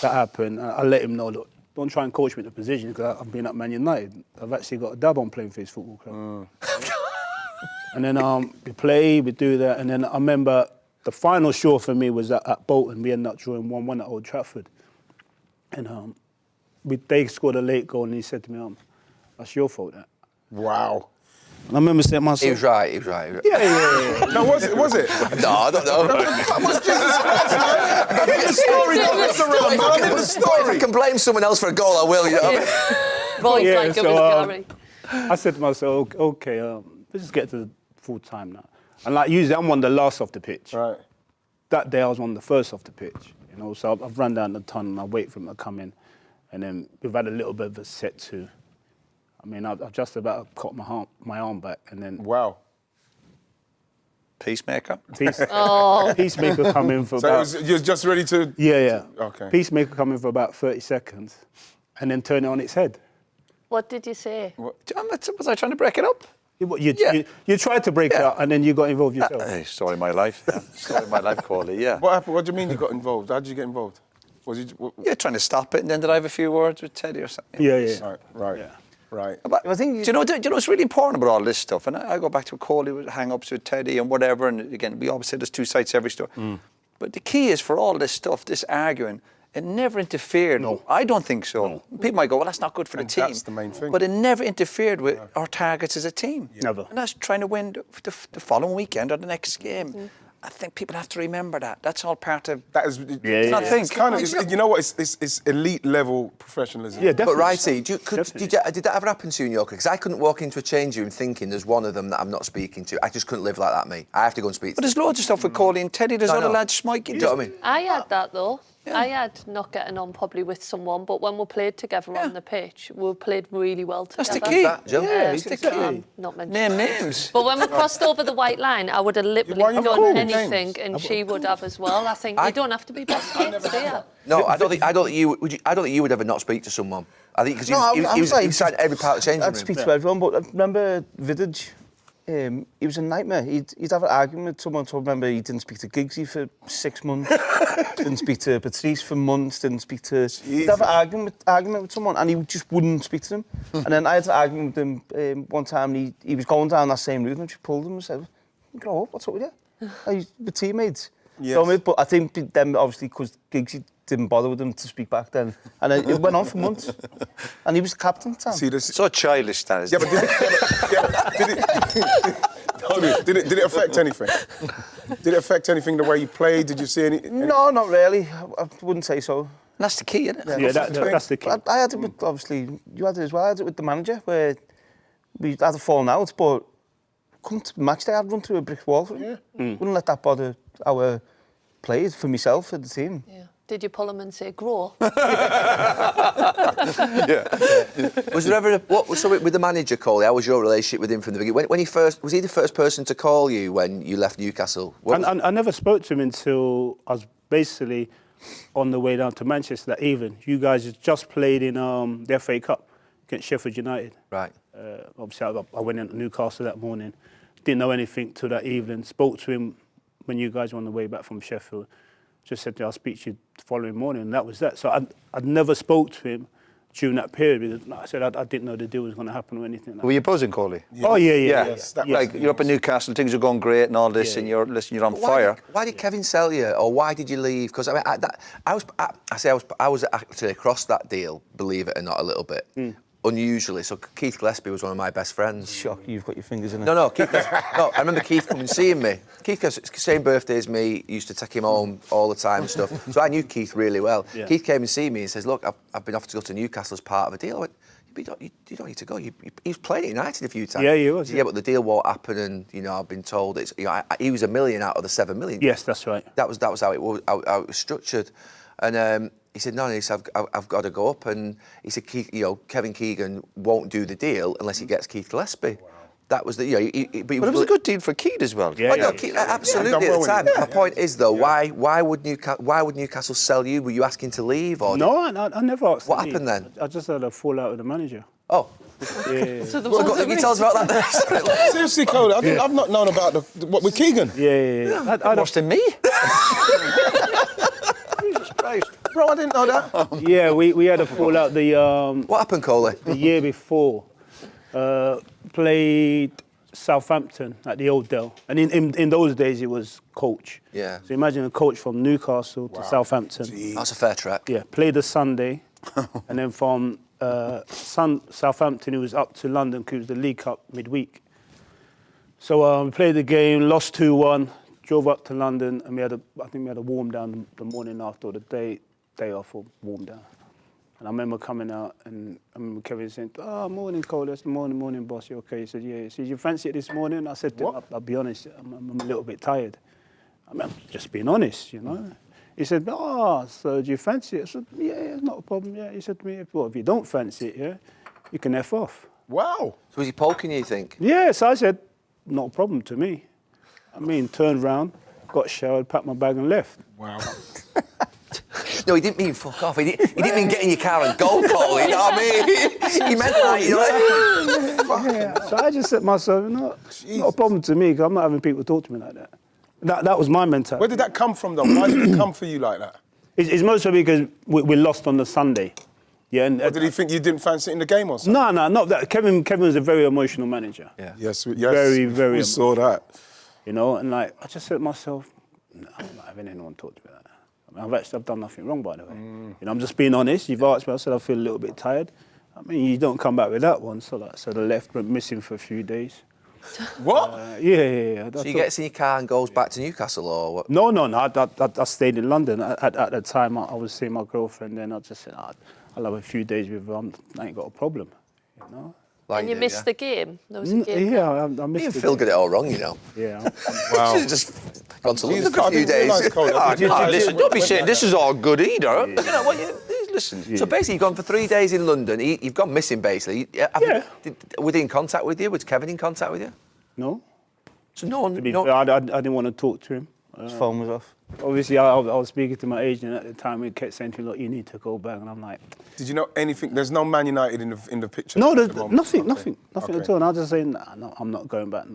that happened. I let him know, look, don't try and coach me into positions because I've been at Man United. I've actually got a dab on playing for his football club. And then we play, we do that. And then I remember the final show for me was at Bolton. We ended up drawing 1-1 at Old Trafford. And they scored a late goal and he said to me, that's your fault, that. Wow. And I remember saying to myself... He was right. Yeah. No, was it? No, I don't know. I think the story goes around, man. I think the story. If I can blame someone else for a goal, I will, you know what I mean? It was Gary. I said to myself, OK, let's just get to the full time now. And like usually I'm one of the last off the pitch. Right. That day I was one of the first off the pitch. You know, so I've run down the tunnel and I wait for him to come in. And then we've had a little bit of a set to. I mean, I've just about caught my arm back and then... Wow. Peacemaker? Peacemaker come in for about... So you're just ready to... Yeah. Okay. Peacemaker come in for about 30 seconds and then turn it on its head. What did you say? Was I trying to break it up? You tried to break it up and then you got involved yourself. Hey, story of my life. Story of my life, Corley, yeah. What happened? What do you mean you got involved? How did you get involved? Was you... Yeah, trying to stop it, and then did I have a few words with Teddy or something? Yeah. Right. Yeah. Right. But, do you know what's really important about all this stuff? And I go back to Corley with hang-ups with Teddy and whatever, and again, we always say there's two sides to every story. But the key is for all this stuff, this arguing, it never interfered. No. I don't think so. No. People might go, well, that's not good for the team. That's the main thing. But it never interfered with our targets as a team. Yeah. Never. And that's trying to win the following weekend or the next game. I think people have to remember that. That's all part of... That is... It's kind of... You know what? It's elite level professionalism. Yeah, definitely. But Righty, did that ever happen to you in your career? Because I couldn't walk into a change room thinking there's one of them that I'm not speaking to. I just couldn't live like that, me. I have to go and speak to But there's loads of stuff with Corley and Teddy. There's other lads smiking. Do you know what I mean? I had that though. Yeah. I had not getting on probably with someone, but when we played together on the pitch, we played really well together. That's the key. It's the key. Not mentioned. Name names. But when we crossed over the white line, I would have literally done anything, and she would have as well. I think you don't have to be best mates, do you? No, I don't think you would ever not speak to someone. I think because he was inside every part of the changing room. I'd speak to everyone, but I remember Vidic. He was a nightmare. He'd have an argument with someone. So I remember he didn't speak to Giggsy for 6 months. Didn't speak to Patrice for months. Didn't speak to... He'd have an argument with someone and he just wouldn't speak to them. And then I had an argument with him one time and he was going down that same route and she pulled him and said, grow up, what's up with you? We're teammates. Yes. So, but I think then obviously because Giggsy didn't bother with him to speak back then. And it went on for months. And he was the captain at the time. See, so childish, that is. Yeah, but did it affect anything? Did it affect anything the way you played? Did you see any... No, not really. I wouldn't say so. And that's the key, isn't it? Yeah, that's the key. I had it with, obviously, you had it as well. I had it with the manager where we had a falling out, but come to match day, I'd run through a brick wall for him. Wouldn't let that bother our players, for myself, for the team. Yeah. Did you pull him and say, grow? Was there ever so with the manager, Coley, how was your relationship with him from the beginning? When was he the first person to call you when you left Newcastle? I never spoke to him until I was basically on the way down to Manchester that evening. You guys had just played in the FA Cup against Sheffield United. Right. Obviously, I went into Newcastle that morning. Didn't know anything till that evening. Spoke to him when you guys were on the way back from Sheffield. Just said, I'll speak to you the following morning, and that was that. So I'd never spoke to him during that period because, like I said, I didn't know the deal was going to happen or anything like that. Were you buzzing, Coley? Yeah. Oh, yeah. Yes, like, you're up in Newcastle, things are going great and all this, and you're on fire. Why did Kevin sell you, or why did you leave? Because I mean, I was actually across that deal, believe it or not, a little bit. Unusually, so Keith Gillespie was one of my best friends. Shock, you've got your fingers in it. No, Keith. No, I remember Keith coming and seeing me. Keith has the same birthday as me. Used to take him home all the time and stuff. So I knew Keith really well. Yeah. Keith came and see me and says, "Look, I've been offered to go to Newcastle as part of a deal." I went, "You don't need to go. He was playing at United a few times." Yeah, he was. Yeah, but the deal won't happen, and I've been told it's. He was $1 million out of the $7 million. Yes, that's right. That was how it was structured, and. He said, no, he said, I've got to go up. And he said, Kevin Keegan won't do the deal unless he gets Keith Gillespie. Wow. That was the, but it was a good deal for Keane as well. Yeah, absolutely at the time. My point is though, why would Newcastle sell you? Were you asking to leave or? No, I never asked. What happened then? I just had a fallout with the manager. Oh. Yeah. So Can you tell us about that? Seriously, Cole, I've not known about what with Keegan. Yeah. Worse than me. Jesus Christ. Bro, I didn't know that. Yeah, we had a fallout What happened, Coley? the year before. Played Southampton at the Old Dell. And in those days, it was coach. Yeah. So imagine a coach from Newcastle to Southampton. Jeez. That's a fair trek. Yeah, played the Sunday. And then from Southampton, it was up to London because it was the League Cup midweek. So we played the game, lost 2-1, drove up to London, and I think we had a warm down the morning after, or the day off for warm down. And I remember coming out, and I remember Kevin saying, morning, Cole, that's the morning, boss, you okay? He said, yeah. He said, you fancy it this morning? I said to him, I'll be honest, I'm a little bit tired. I mean, I'm just being honest, He said, so do you fancy it? I said, yeah, it's not a problem, yeah. He said to me, if you don't fancy it, yeah, you can F off. Wow. So was he poking you think? Yeah, so I said, not a problem to me. I mean, turned round, got showered, packed my bag and left. Wow. No, he didn't mean fuck off. He didn't mean get in your car and go, Cole. You know what I mean? He meant that. So I just said to myself, not a problem to me because I'm not having people talk to me like that. That was my mentality. Where did that come from, though? Why did it come for you like that? It's mostly because we lost on the Sunday. Yeah, and Or did he think you didn't fancy it in the game or something? No, not that. Kevin was a very emotional manager. Yeah. Yes, Very, very we saw that. And I just said to myself, no, I'm not having anyone talk to me like that. I mean, I've done nothing wrong, by the way. I'm just being honest. You've asked me, I said I feel a little bit tired. I mean, you don't come back with that one. So the left went missing for a few days. What? Yeah. So he gets in your car and goes back to Newcastle or what? No. I stayed in London. At the time, I was seeing my girlfriend, and I just said, I'll have a few days with her. I ain't got a problem, Like and you missed the game? There was a game. Yeah, I missed Me and it. Phil got it all wrong, Yeah. Wow. Should have just gone to London for a I few didn't days. realise, Cole, I didn't- Listen, don't be saying this is all good either. Listen. So basically, you've gone for 3 days in London. You've gone missing, basically. Was he in contact with you? Was Kevin in contact with you? No. So no one. To be fair, I didn't want to talk to him. His phone was off. Obviously, I was speaking to my agent at the time. He kept saying to me, "Look, you need to go back," and I'm like, Did you know anything? There's no Man United in the picture? "No, at there's the moment? nothing Okay. at all." And I was just saying, "Nah, no, I'm not going back,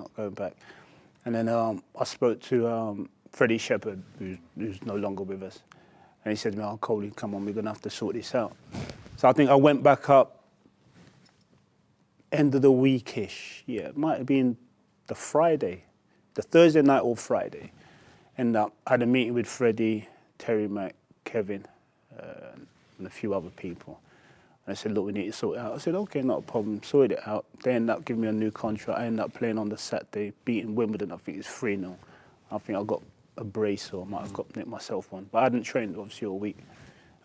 And then I spoke to Freddie Shepherd, who's no longer with us, and he said to me, Coley, come on, we're going to have to sort this out." So I think I went back up end of the weekish. Yeah, it might have been the Thursday night or Friday. And I had a meeting with Freddie, Terry Mack, Kevin, and a few other people. And I said, look, we need to sort it out. I said, okay, not a problem, sorted it out. They ended up giving me a new contract. I ended up playing on the Saturday, beating Wimbledon, I think it's 3-0. I think I got a brace or I might have got nicked myself one. But I hadn't trained, obviously, all week.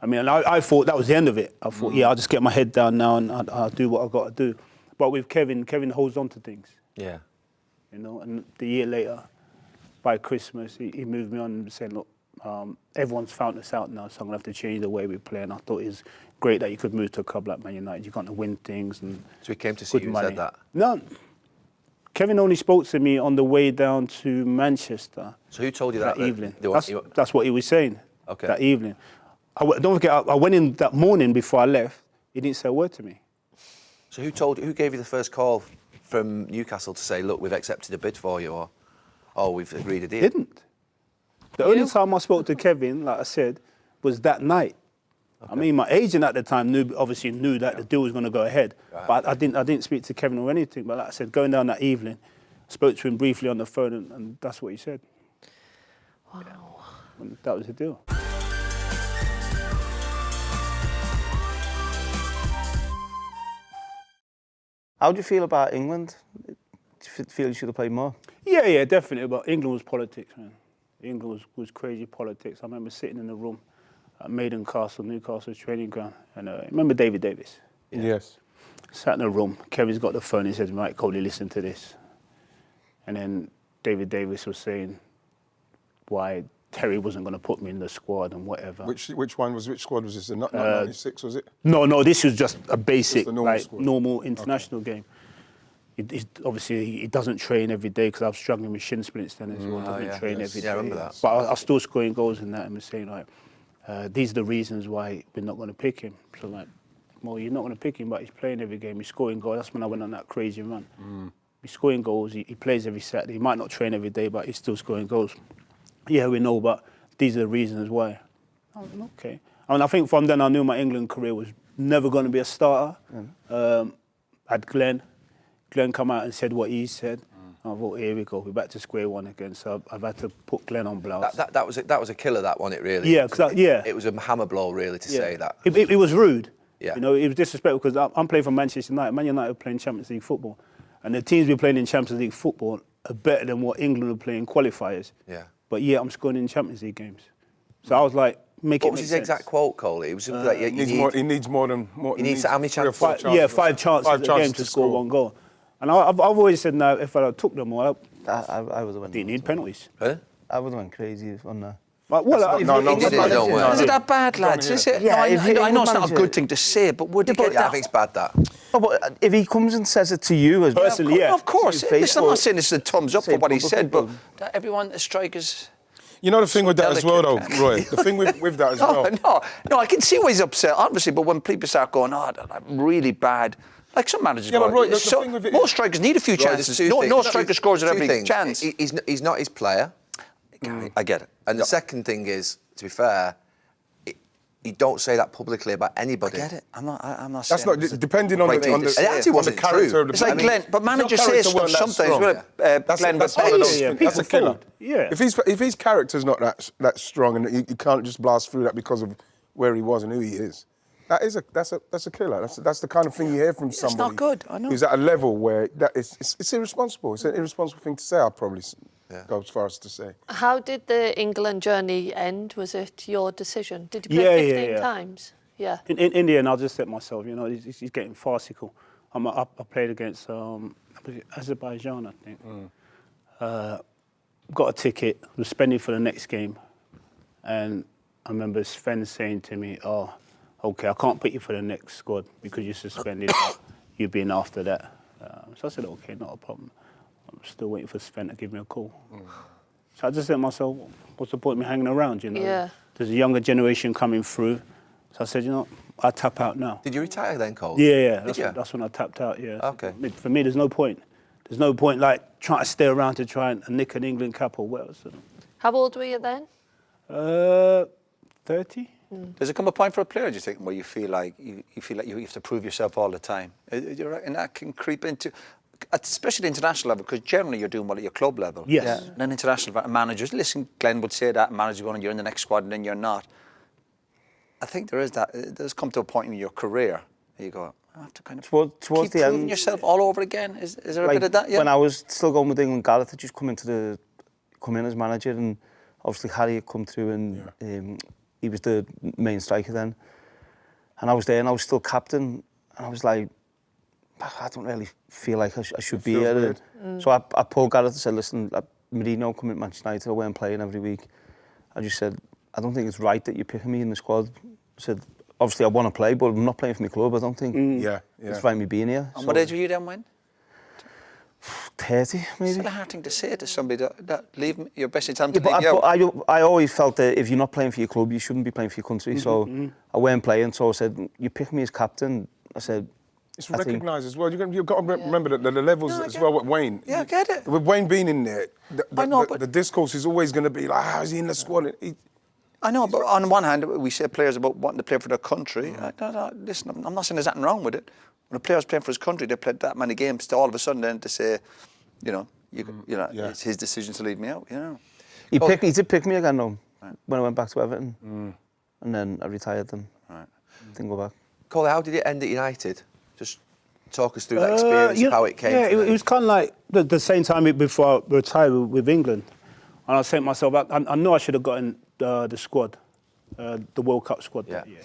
I mean, I thought that was the end of it. I thought, I'll just get my head down now and I'll do what I've got to do. But with Kevin holds on to things. Yeah. And the year later, by Christmas, he moved me on and said, look, everyone's found this out now, so I'm going to have to change the way we play. And I thought it was great that you could move to a club like Man United. You're going to win things. And So he came to see you and said that? No. Kevin only spoke to me on the way down to Manchester. So who told you that evening? That That's what he was saying. Okay. That evening. Don't forget, I went in that morning before I left. He didn't say a word to me. So who gave you the first call from Newcastle to say, look, we've accepted a bid for you, or we've agreed a deal? Didn't. The only time I spoke to Kevin, like I said, was that night. Okay. I mean, my agent at the time obviously knew that the deal was going to go ahead, but I didn't speak to Kevin or anything. But like I said, going down that evening, I spoke to him briefly on the phone, and that's what he said. Wow. Yeah. And that was the deal. How do you feel about England? Do you feel you should have played more? Yeah, definitely. But England was politics, man. England was crazy politics. I remember sitting in the room at Maiden Castle, Newcastle's training ground, and remember David Davis? Yeah. Yes. Sat in the room. Kevin's got the phone. He said, "Right, Coley, listen to this." And then David Davis was saying why Terry wasn't going to put me in the squad and whatever. Which squad was this? Not 96, was it? No, this was just a basic, Just a normal squad. normal international game. obviously he doesn't train every day because I was struggling with shin splints then as well. Doesn't train every day. Yeah, I remember that. But I was still scoring goals in that and was saying like, these are the reasons why we're not going to pick him. So like, well, you're not going to pick him, but he's playing every game. He's scoring goals. That's when I went on that crazy run. He's scoring goals. He plays every Saturday. He might not train every day, but he's still scoring goals. Yeah, we know, but these are the reasons why. I was like, okay. I think from then I knew my England career was never going to be a starter. I had Glenn come out and said what he said. I thought, here we go, we're back to square one again. So I've had to put Glenn on blast. That was a killer, that one, it really. Yeah, It was a hammer blow, really, to say that. It was rude. Yeah. You know, it was disrespectful because I'm playing for Manchester United. Man United are playing Champions League football. And the teams we're playing in Champions League football are better than what England are playing qualifiers. Yeah. But yeah, I'm scoring in Champions League games. So I was like, What was his exact quote, Cole? It was like, He needs more than He needs how many chances? 5 chances a game to score 1 goal. And I've always said now, if I took them all, I would have went. didn't need penalties. Huh? I would have went crazy on that. But, well, Is it that bad, lads? Is it? Yeah, I know it's not a good thing to say, but would you get I think it's bad, that. Oh, but if he comes and says it to you as personally, Of course. Listen, I'm not saying this is a thumbs up Say for what he public said, but people. everyone, the strikers... You know the thing with that as well, though, delicate. Roy? The thing with that as well. No, I can see why he's upset, obviously, but when people start going, I'm really bad, like some managers Yeah, go, but Roy, the thing with it most is- strikers need a few chances. No striker scores at every chance. He's not his player. I get it. And the second thing is, to be fair, you don't say that publicly about anybody. I get it. I'm not That's saying... not depending on right the thing to say. It actually wasn't character true. of the It's like player. Glenn, but managers If say your stuff character weren't that sometimes. strong, That's That's one of those Yeah, things. That's a people killer. fold. Yeah. If his character's not that strong and you can't just blast through that because of where he was and who he is, that's a killer. That's the kind of thing you hear from somebody. not good, I know. Who's at a level where it's irresponsible. It's an irresponsible thing to say. I'd probably go as far as to say. How did the England journey end? Was it your decision? Did you play 15 times? Yeah. In the end, I just said myself, you know, he's getting farcical. I played against Azerbaijan, I think. Got a ticket, was spending for the next game. And I remember Sven saying to me, oh, OK, I can't put you for the next squad because you're suspended. You've been after that. So I said, OK, not a problem. I'm still waiting for Sven to give me a call. So I just said to myself, what's the point of me hanging around, you know? Yeah. There's a younger generation coming through. So I said, you know, I'll tap out now. Did you retire then, Cole? Yeah. Did you? That's when I tapped out, yeah. Okay. For me, there's no point. There's no point, like, trying to stay around to try and nick an England cap or whatever. So. How old were you then? 30. Does it come a point for a player, do you think, where you feel like you have to prove yourself all the time? And that can creep into... Especially at the international level, because generally you're doing well at your club level. Yes. Yeah. And then international managers, listen, Glenn would say that, managers going, you're in the next squad and then you're not. I think there is that. It does come to a point in your career where you go, I have to kind of Towards keep the proving end, yourself all over again. Is there a like, bit of that? Yeah. When I was still going with England, Gareth had just come in as manager, and obviously Harry had come through, and he was the main striker then. And I was there, and I was still captain, and I was like, I don't really feel like I should be here. So I pulled Gareth and said, listen, Mourinho coming to Manchester United, I weren't playing every week. I just said, I don't think it's right that you're picking me in the squad. I said, obviously I want to play, but I'm not playing for my club. I don't think it's right me being here. And what age were you then when? 30, maybe. It's still a hard thing to say to somebody that leave your best time Yeah, to leave you out. I always felt that if you're not playing for your club, you shouldn't be playing for your country. So I weren't playing, so I said, you pick me as captain. I said, It's recognised as well. You've got to remember that the levels as well with Wayne. Yeah, I get it. With Wayne being in there, the discourse is always going to be like, how is he in the squad? I know, but on one hand, we say players about wanting to play for their country. Listen, I'm not saying there's nothing wrong with it. When a player's playing for his country, they played that many games to all of a sudden then to say, it's his decision to leave me out, you know. He did pick me again, though, when I went back to Everton. And then I retired them. Didn't go back. Cole, how did it end at United? Just talk us through that experience of how it came. Yeah, it was kind of like the same time before I retired with England. And I said to myself, I know I should have gotten the squad, the World Cup squad that year.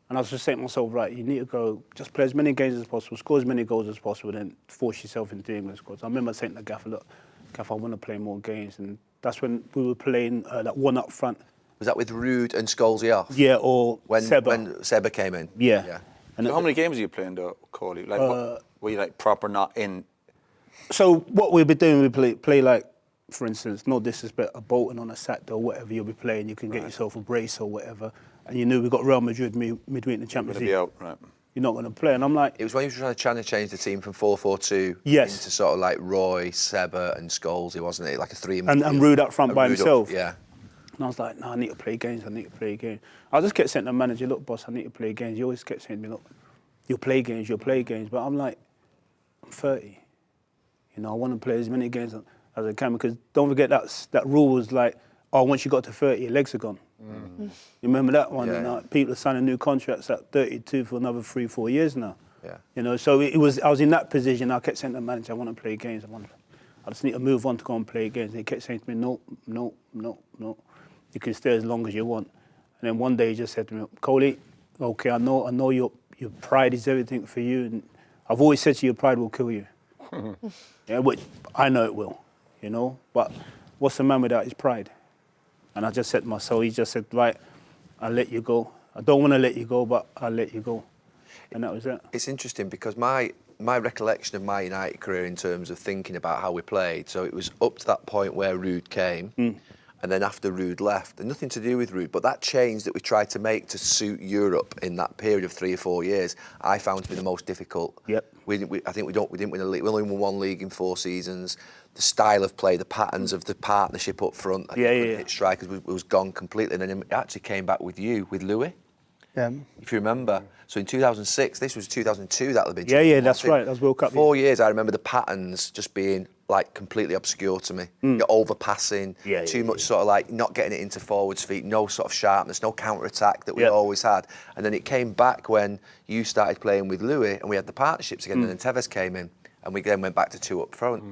And I was just saying to myself, right, you need to go, just play as many games as possible, score as many goals as possible, then force yourself into the England squad. So I remember saying to the gaffer, look, gaffer, I want to play more games. And that's when we were playing that one up front. Was that with Rude and Scholesy off? Yeah, or Seba. When Seba came in? Yeah. And how many games are you playing, though, Coley? Like, were you like proper not in So what we'll be doing, we play like, for instance, no disrespect, a Bolton on a Saturday or whatever you'll be playing. You can get yourself a brace or whatever, and you knew we got Real Madrid midweek in the Champions League. You're going to be out, right? You're not going to play, and I'm like. It was when you were trying to change the team from 4-4-2 Yes. into sort of like Roy, Seba, and Scholes, wasn't it? Like a three. And Rude up front by himself. Yeah. And I was like, no, I need to play games. I just kept saying to the manager, look, boss, I need to play games. He always kept saying to me, look, you'll play games. But I'm like, I'm 30. You know, I want to play as many games as I can, because don't forget that rule was like, oh, once you got to 30, your legs are gone. You remember that one? Yeah. And people are signing new contracts at 32 for another 3-4 years now. Yeah. You know, so I was in that position. I kept saying to the manager, I want to play games. I just need to move on to go and play games. He kept saying to me, no. You can stay as long as you want. And then one day he just said to me, Coley, okay, I know your pride is everything for you. And I've always said to you, your pride will kill you. Yeah, which I know it will, you know. But what's the man without his pride? And I just said to myself, he just said, right, I'll let you go. I don't want to let you go, but I'll let you go. And that was it. It's interesting because my recollection of my United career in terms of thinking about how we played, so it was up to that point where Ruud came, and then after Ruud left, and nothing to do with Ruud, but that change that we tried to make to suit Europe in that period of 3 or 4 years, I found to be the most difficult. Yep. I think we didn't win a league. We only won 1 league in 4 seasons. The style of play, the patterns of the partnership up front, hit strikers was gone completely. And then it actually came back with you, with Louis. Yeah. If you remember. So in 2006, this was 2002, that would have been. Yeah, that's right. That was World Cup. 4 years, I remember the patterns just being like completely obscure to me. You're overpassing, too much sort of like not getting it into forwards' feet, no sort of sharpness, no counter-attack that we always had. And then it came back when you started playing with Louis and we had the partnerships again, and then Tevez came in and we then went back to 2 up front.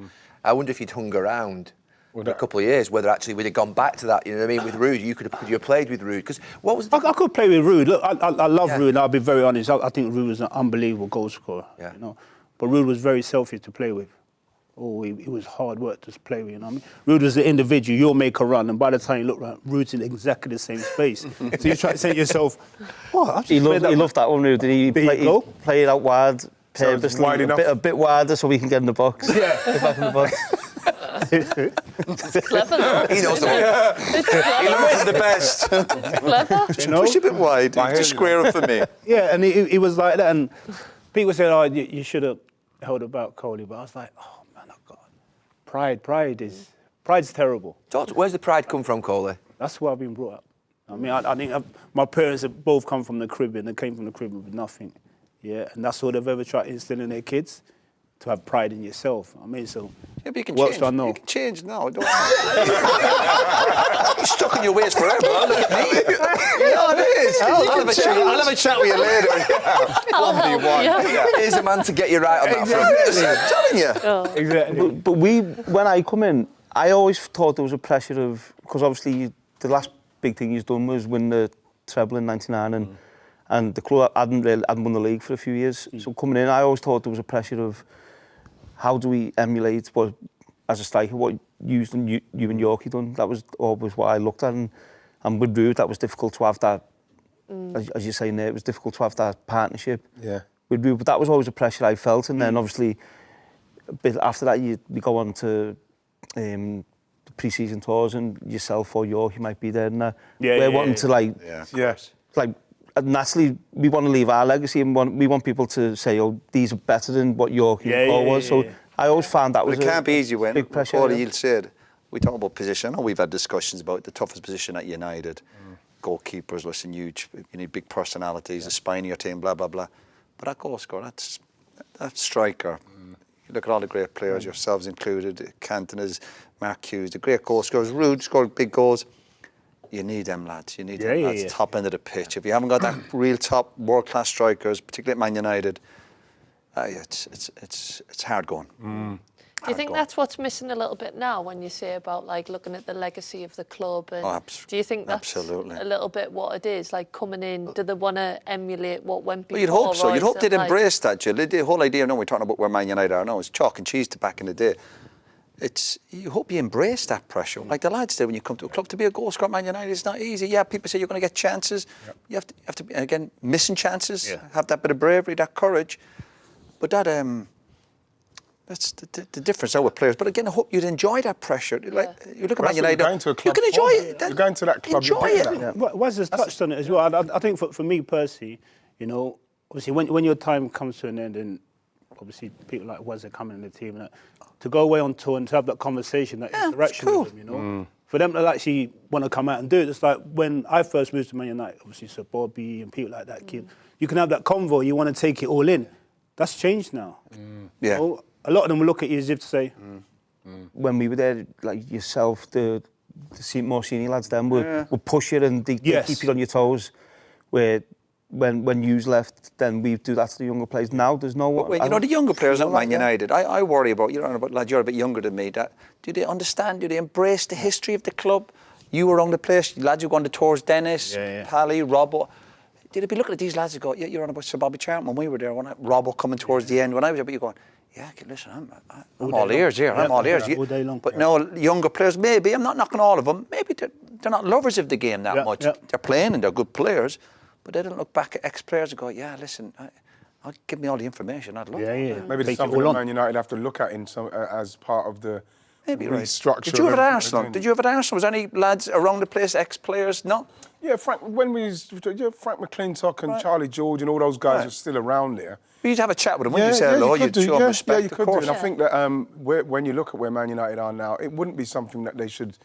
I wonder if you'd hung around for a couple of years, whether actually we'd have gone back to that, you know what I mean, with Ruud. You could have played with Ruud. Because what was I could play with Ruud. Look, I love Ruud, and I'll be very honest. I think Ruud was an unbelievable goal scorer. Yeah. You know? But Ruud was very selfish to play with. Oh, he was hard work to play with, you know what I mean? Ruud was an individual. You'll make a run, and by the time you look around, Ruud's in exactly the same space. So you try to say to yourself, oh, he loved that one, Ruud. Did he play it out wide, purposely, wide a bit wider so we can get in the box. Get back in the box. It's clever, though. He knows the one. It's clever. He knows the best. Clever. Just push a bit wide, just square up for me. Yeah, and he was like that. And people said, oh, you should have held about Coley. But I was like, oh, man, oh, God. Pride's terrible. Where's the pride come from, Coley? That's where I've been brought up. I mean, I think my parents have both come from the Caribbean. They came from the Caribbean with nothing. Yeah, and that's all they've ever tried to instill in their kids, to have pride in yourself. I mean, so Yeah, but you can what change. do I know? You can change now. Don't You're stuck in your ways forever. Look at me. Yeah, it is. I'll have a chat with you later. 1v1. Yeah. Here's a man to get you right on that front. I'm telling you. Exactly. But when I come in, I always thought there was a pressure of, because obviously the last big thing he's done was win the treble in '99, and the club hadn't won the league for a few years. So coming in, I always thought there was a pressure of, how do we emulate what, as a striker, what you and Yorkie done? That was always what I looked at, and with Ruud, that was difficult to have that. As you're saying there, it was difficult to have that partnership. Yeah. With Ruud, but that was always a pressure I felt, and then obviously a bit after that, we go on to the pre-season tours, and yourself or Yorkie might be there, and we're wanting to like naturally we want to leave our legacy, and we want people to say, oh, these are better than what Yorkie was. So I always found that was it can't be easy when big pressure. Corey said, we talk about position. I know we've had discussions about the toughest position at United. Goalkeepers, listen, huge, you need big personalities, a spine in your team, blah, blah, blah. But that goal scorer, that striker, you look at all the great players, yourselves included, Cantona's, Mark Hughes, the great goal scorers, Ruud scored big goals. You need them lads. You need them lads top end of the pitch. If you haven't got that real top world-class strikers, particularly at Man United, it's hard going. Do you think that's what's missing a little bit now when you say about like looking at the legacy of the club? And do you think that's a little bit what it is? Like coming in, do they want to emulate what went before? Well, you'd hope so. You'd hope they'd like, embrace that, Jill. The whole idea, we're talking about where Man United are now, it's chalk and cheese to back in the day. You hope you embrace that pressure. Like the lads did when you come to a club. To be a goal scorer at Man United is not easy. Yeah, people say you're going to get chances. Yep. You have to be, again, missing chances. Yeah. Have that bit of bravery, that courage. But that That's the difference now with players. But again, I hope you'd enjoy that pressure. Like you look at Man United, going to a club you can enjoy it. You're going to that club. Enjoy it. Yeah. Wes has touched on it as well. I think for me personally, you know, obviously when your time comes to an end, and obviously people like Wes are coming in the team, and to go away on tour and to have that conversation, that interaction with them, you know, for them to actually want to come out and do it. It's like when I first moved to Man United, obviously Sir Bobby and people like that, Keane, you can have that convo. You want to take it all in. That's changed now. Yeah. You know, a lot of them will look at you as if to say, when we were there, like yourself, the more senior lads then would push you and they keep you on your toes. Where when you's left, then we do that to the younger players. Now there's no one. Well, you know, the younger players at Man United, I worry about, lads, you're a bit younger than me, that do they understand, do they embrace the history of the club? You were on the place, lads who go on the tours, Dennis, Pally, Robbo. Did they be looking at these lads and go, you're on about Sir Bobby Charlton when we were there, Robbo coming towards the end, when I was there, but you're going, yeah, listen, I'm all ears here, I'm all ears. All day long. But no, younger players, maybe, I'm not knocking all of them, maybe they're not lovers of the game that much. They're playing and they're good players, but they don't look back at ex-players and go, yeah, listen, I'll give me all the information, I'd love that. Maybe there's something that Man United have to look at as part of the restructure. Did you have at Arsenal? Did you have at Arsenal? Was any lads around the place, ex-players? No? Yeah, Frank McClintock and Charlie George and all those guys were still around there. But you'd have a chat with them, wouldn't you? Say hello, you'd show them respect, yeah, you could do. And I think that when you look at where Man United are now, it wouldn't be something that they should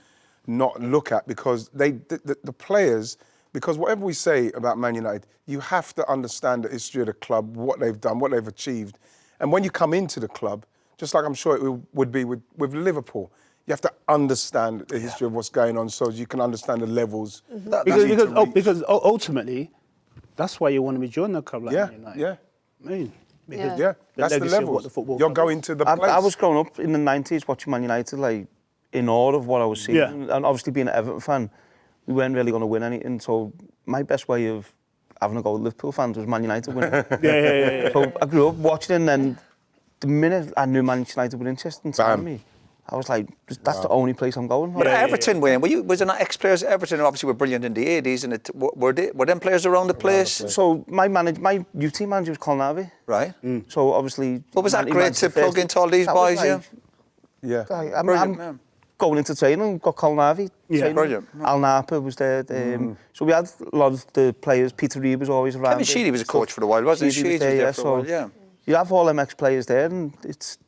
not look at, because the players, because whatever we say about Man United, you have to understand the history of the club, what they've done, what they've achieved. And when you come into the club, just like I'm sure it would be with Liverpool, you have to understand the history of what's going on so you can understand the levels. Because ultimately, that's why you want to be joining a club like Man United. Yeah. I mean, that's the levels. You're going to the place. I was growing up in the 90s watching Man United, like, in awe of what I was seeing. And obviously being an Everton fan, we weren't really going to win anything. So my best way of having a go with Liverpool fans was Man United winning. So I grew up watching, and then the minute I knew Man United were interested in signing me, I was like, that's the only place I'm going. But Everton, Wayne, was there not ex-players at Everton who obviously were brilliant in the 80s, and were them players around the place? So my youth team manager was Colin Harvey. Right. So obviously... But was that great to plug into all these boys, I'm going into training, got Colin Harvey. Brilliant. Al Napa was there. So we had a lot of the players. Peter Reid was always around. Kevin Sheedy was a coach for a while, wasn't he? Sheedy was there, so you have all them ex-players there, and it's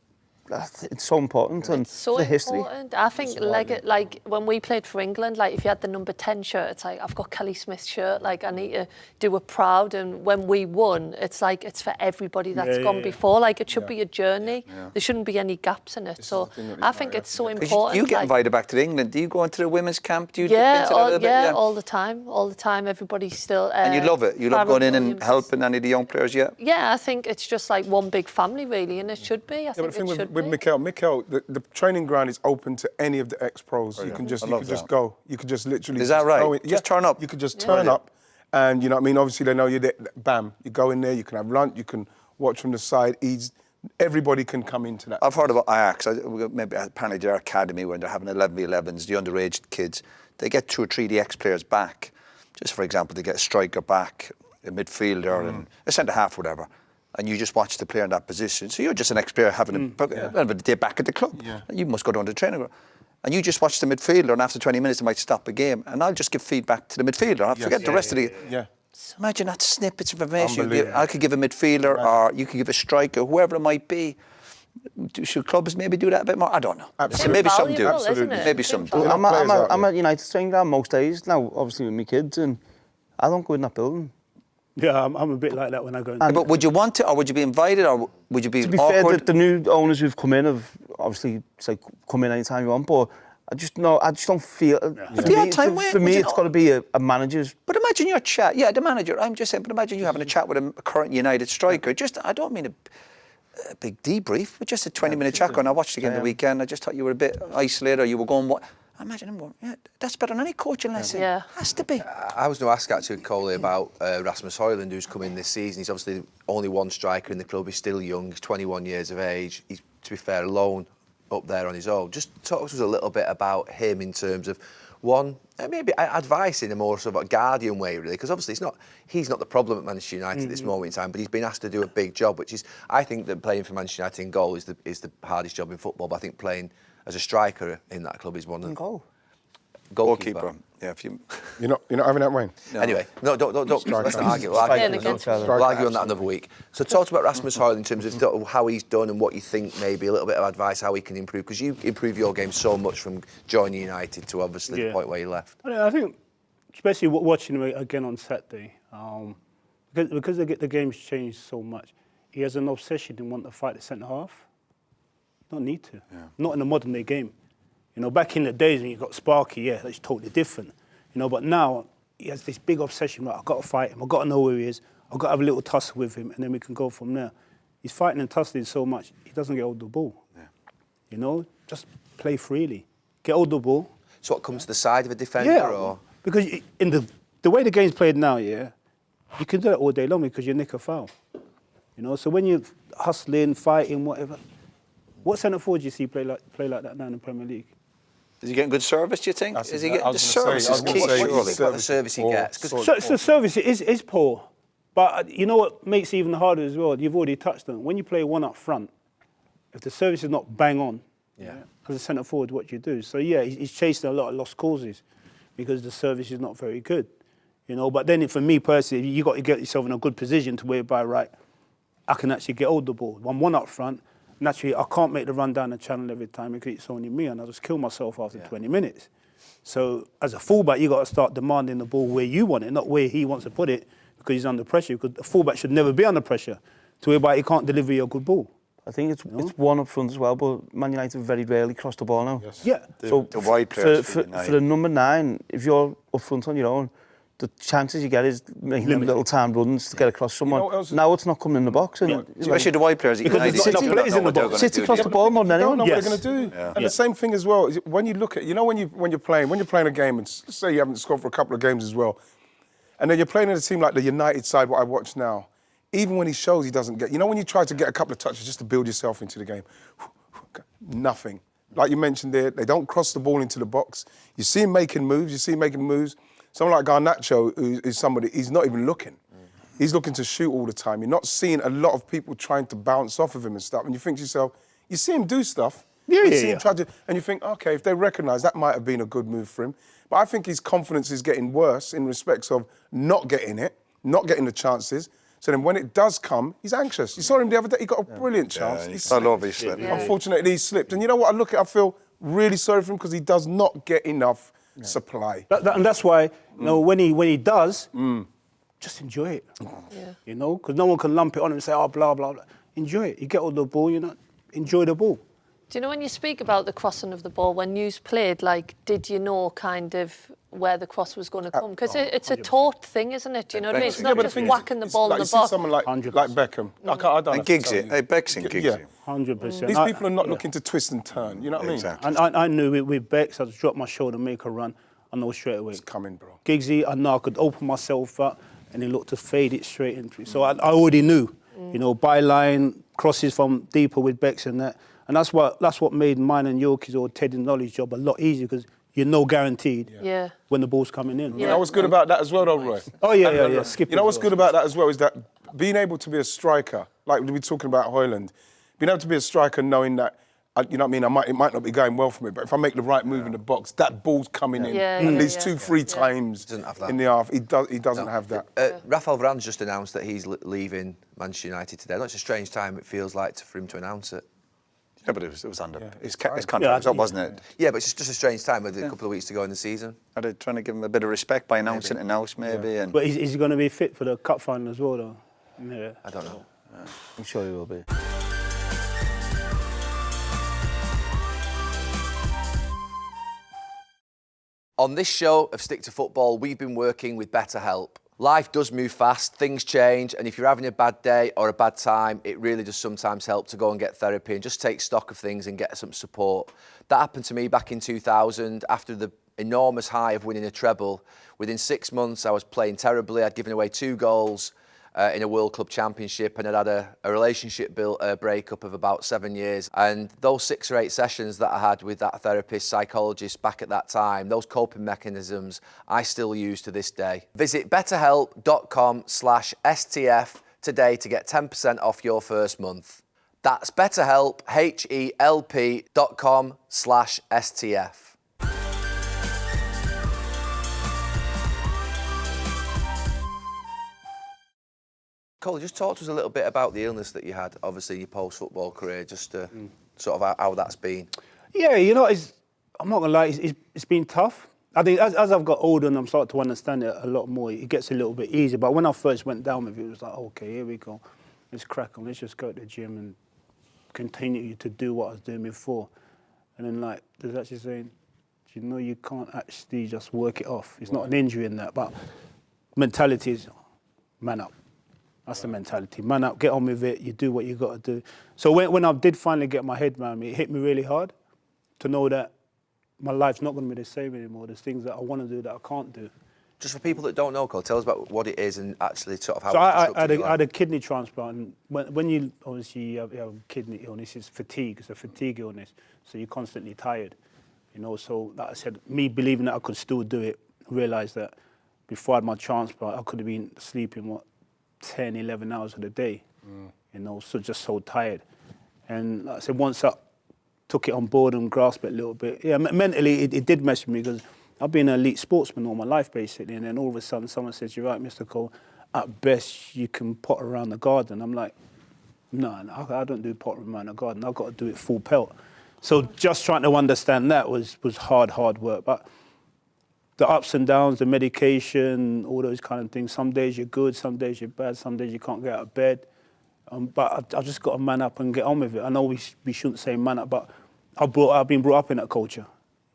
so important, and so the history. Important. I think like when we played for England, like if you had the number 10 shirt, it's like, I've got Kelly Smith's shirt, like I need to do it proud. And when we won, it's like it's for everybody that's gone before. Like it should be a journey. There shouldn't be any gaps in it. So I think it's so important. You get invited back to England. Do you go into the women's camp? Do you all the time. All the time. Everybody's still. And you love it. You love going in and helping any of the young players. Yeah, I think it's just like one big family, really, and it should be. I think it should be. With Mikel, the training ground is open to any of the ex-pros. You can just go. You could just literally... Is that right? Go in. Just turn up. You could just turn up, and you know what I mean? Obviously, they know you're there. Bam. You go in there, you can have lunch, you can watch from the side, eat. Everybody can come into that. I've heard about Ajax. Maybe apparently their academy, when they're having 11v11s, the underage kids, they get 2 or 3 of the ex-players back. Just for example, they get a striker back, a midfielder, and a centre-half, whatever. And you just watch the player in that position. So you're just an ex-player having a day back at the club. Yeah. You must go down to the training ground. And you just watch the midfielder, and after 20 minutes, they might stop a game. And I'll just give feedback to the midfielder. I'll forget the rest of the... So imagine that snippets of information. I could give a midfielder, or you could give a striker, whoever it might be. Should clubs maybe do that a bit more? I don't know. Absolutely. Maybe some do. Absolutely. Maybe some do. I'm at United training ground most days now, obviously with my kids, and I don't go in that building. Yeah, I'm a bit like that when I go in. But would you want to, or would you be invited, or would you be awkward? To be fair, the new owners who've come in have obviously said, come in anytime you want, but I just don't feel... For me, it's got to be a manager's... But imagine your chat. Yeah, the manager. I'm just saying, but imagine you having a chat with a current United striker. Just, I don't mean a big debrief, but just a 20-minute chat going, I watched again the weekend, I just thought you were a bit isolated, or you were going... I imagine him going, that's better than any coaching lesson. Yeah. Has to be. I was going to ask actually Cole about Rasmus Højlund, who's come in this season. He's obviously only one striker in the club. He's still young. He's 21 years of age. He's, to be fair, alone up there on his own. Just talk to us a little bit about him in terms of one, maybe advice in a more sort of a guardian way, really, because obviously he's not the problem at Manchester United at this moment in time, but he's been asked to do a big job, which is, I think that playing for Manchester United in goal is the hardest job in football, but I think playing as a striker in that club is one of goal. Goalkeeper. Yeah, if you... You're not having that, Wayne? No. Anyway, don't let's not argue. We'll Striker. argue on that another week. So talk about Rasmus Højlund in terms of how he's done and what you think, maybe a little bit of advice how he can improve, because you improve your game so much from joining United to obviously the point where you left. I think, especially watching him again on Saturday, because the game's changed so much, he has an obsession in wanting to fight the centre half. Don't need to. Yeah. Not in the modern day game. You know, back in the days when you got Sparky, yeah, that's totally different. You know, but now he has this big obsession, like, I've got to fight him, I've got to know where he is, I've got to have a little tussle with him, and then we can go from there. He's fighting and tussling so much, he doesn't get hold of the ball. Yeah. You know, just play freely. Get hold of the ball. So what comes to the side of a defender? Yeah, or? Because in the way the game's played now, yeah, you can do that all day long because you nick a foul. You know, so when you're hustling, fighting, whatever, what centre forward do you see play like that now in the Premier League? Is he getting good service, do you think? That's Is he exactly- getting I the was gonna service say- I is was key, gonna say, surely. What the service he gets. 'Cause So the service is poor. But you know what makes it even harder as well? You've already touched on it. When you play one up front, if the service is not bang on, as a centre forward, what do you do? So yeah, he's chasing a lot of lost causes because the service is not very good. You know, but then for me personally, you got to get yourself in a good position to whereby, right, I can actually get hold of the ball. I'm one up front. Naturally, I can't make the run down the channel every time because it's only me, and I just kill myself after 20 minutes. So as a fullback, you got to start demanding the ball where you want it, not where he wants to put it, because he's under pressure. Because a fullback should never be under pressure, to whereby he can't deliver you a good ball. I think it's one up front as well, but Man United very rarely cross the ball now. Yes. Yeah. So the wide players for the number 9, if you're up front on your own, the chances you get is making them little time runs to get across someone. You know now it's not coming in the box. And Especially the wide players. Because there's not players in the box. City cross the ball more than They don't anyone. know what Yes. they're going to do. And the same thing as well, is when you look at, you know, when you're playing a game, and say you haven't scored for a couple of games as well, and then you're playing in a team like the United side, what I watch now, even when he shows he doesn't get, you know, when you try to get a couple of touches just to build yourself into the game, nothing. Like you mentioned there, they don't cross the ball into the box. You see him making moves. Someone like Garnacho, who is somebody, he's not even looking. He's looking to shoot all the time. You're not seeing a lot of people trying to bounce off of him and stuff. And you think to yourself, you see him do stuff. You see him try to, and you think, okay, if they recognise that might have been a good move for him. But I think his confidence is getting worse in respects of not getting it, not getting the chances. So then when it does come, he's anxious. You saw him the other day, he got a brilliant chance. He fell over, he slipped. Unfortunately, he slipped. And you know what, I feel really sorry for him because he does not get enough supply. And that's why, you know, when he does, just enjoy it. Yeah. You know, because no one can lump it on him and say, oh, blah, blah, blah. Enjoy it. You get all the ball, you know, enjoy the ball. Do you know when you speak about the crossing of the ball, when you played, like, did you know kind of where the cross was going to come? Because it's a taught thing, isn't it? Do you know what I mean? It's not just whacking the ball in the box. Someone like Beckham. I don't And Giggsy. Hey, Beck's and Giggsy. 100%. These people are not looking to twist and turn, you know what I mean? Exactly. And I knew with Bex, I'd drop my shoulder, make a run. I know straight away. It's coming, bro. Giggsy, I know I could open myself up and then look to fade it straight into it. So I already knew, you know, byline, crosses from deeper with Bex and that. And that's what made mine and Yorkie's or Ted and Nolly's job a lot easier because you're no guaranteed when the ball's coming in. You know what's good about that as well, though, Roy? Oh, yeah. Skip you know what's good about that as well is that being able to be a striker, like we were talking about Højlund, being able to be a striker knowing that, you know what I mean, it might not be going well for me, but if I make the right move in the box, that ball's coming in. And these 2-3 times in the half, he doesn't have that. Rafael Varane's just announced that he's leaving Manchester United today. That's a strange time, it feels like, for him to announce it. Yeah, but it was under his contract, wasn't it? Yeah, but it's just a strange time with a couple of weeks to go in the season. Are they trying to give him a bit of respect by announcing it now, maybe? Yeah. But is he going to be fit for the cup final as well, though? Yeah. I don't know. I'm sure he will be. On this show of Stick to Football, we've been working with BetterHelp. Life does move fast, things change, and if you're having a bad day or a bad time, it really does sometimes help to go and get therapy and just take stock of things and get some support. That happened to me back in 2000 after the enormous high of winning a treble. Within 6 months, I was playing terribly. I'd given away 2 goals. in a World Club Championship and had a relationship breakup of about 7 years. And those 6 or 8 sessions that I had with that therapist, psychologist back at that time, those coping mechanisms I still use to this day. Visit betterhelp.com/STF today to get 10% off your first month. That's BetterHelp, HELP.com/STF. Cole, just talk to us a little bit about the illness that you had, obviously, in your post-football career, just to sort of how that's been. Yeah, you know, I'm not going to lie, it's been tough. I think as I've got older and I'm starting to understand it a lot more, it gets a little bit easier. But when I first went down with it, it was like, okay, here we go. Let's crack on. Let's just go to the gym and continue to do what I was doing before. And then, like, there's actually saying, you know, you can't actually just work it off. It's not an injury in that, but mentality is man up. That's the mentality. Man up, get on with it, you do what you got to do. So when I did finally get my head around me, it hit me really hard to know that my life's not going to be the same anymore. There's things that I want to do that I can't do. Just for people that don't know, Cole, tell us about what it is and actually sort of how So it's I disrupted your life. had a kidney transplant. And when you obviously have kidney illness, it's fatigue. It's a fatigue illness. So you're constantly tired. You know, so like I said, me believing that I could still do it, realised that before I had my transplant, I could have been sleeping, 10, 11 hours of the day, you know, so just so tired. And like I said, once I took it on board and grasped it a little bit, yeah, mentally it did mess with me because I've been an elite sportsman all my life, basically, and then all of a sudden someone says, you're right, Mr. Cole, at best you can pot around the garden. I'm like, no, I don't do pot around the garden, I've got to do it full pelt. So just trying to understand that was hard work. But the ups and downs, the medication, all those kind of things. Some days you're good, some days you're bad, some days you can't get out of bed. But I've just got to man up and get on with it. I know we shouldn't say man up, but I've been brought up in that culture,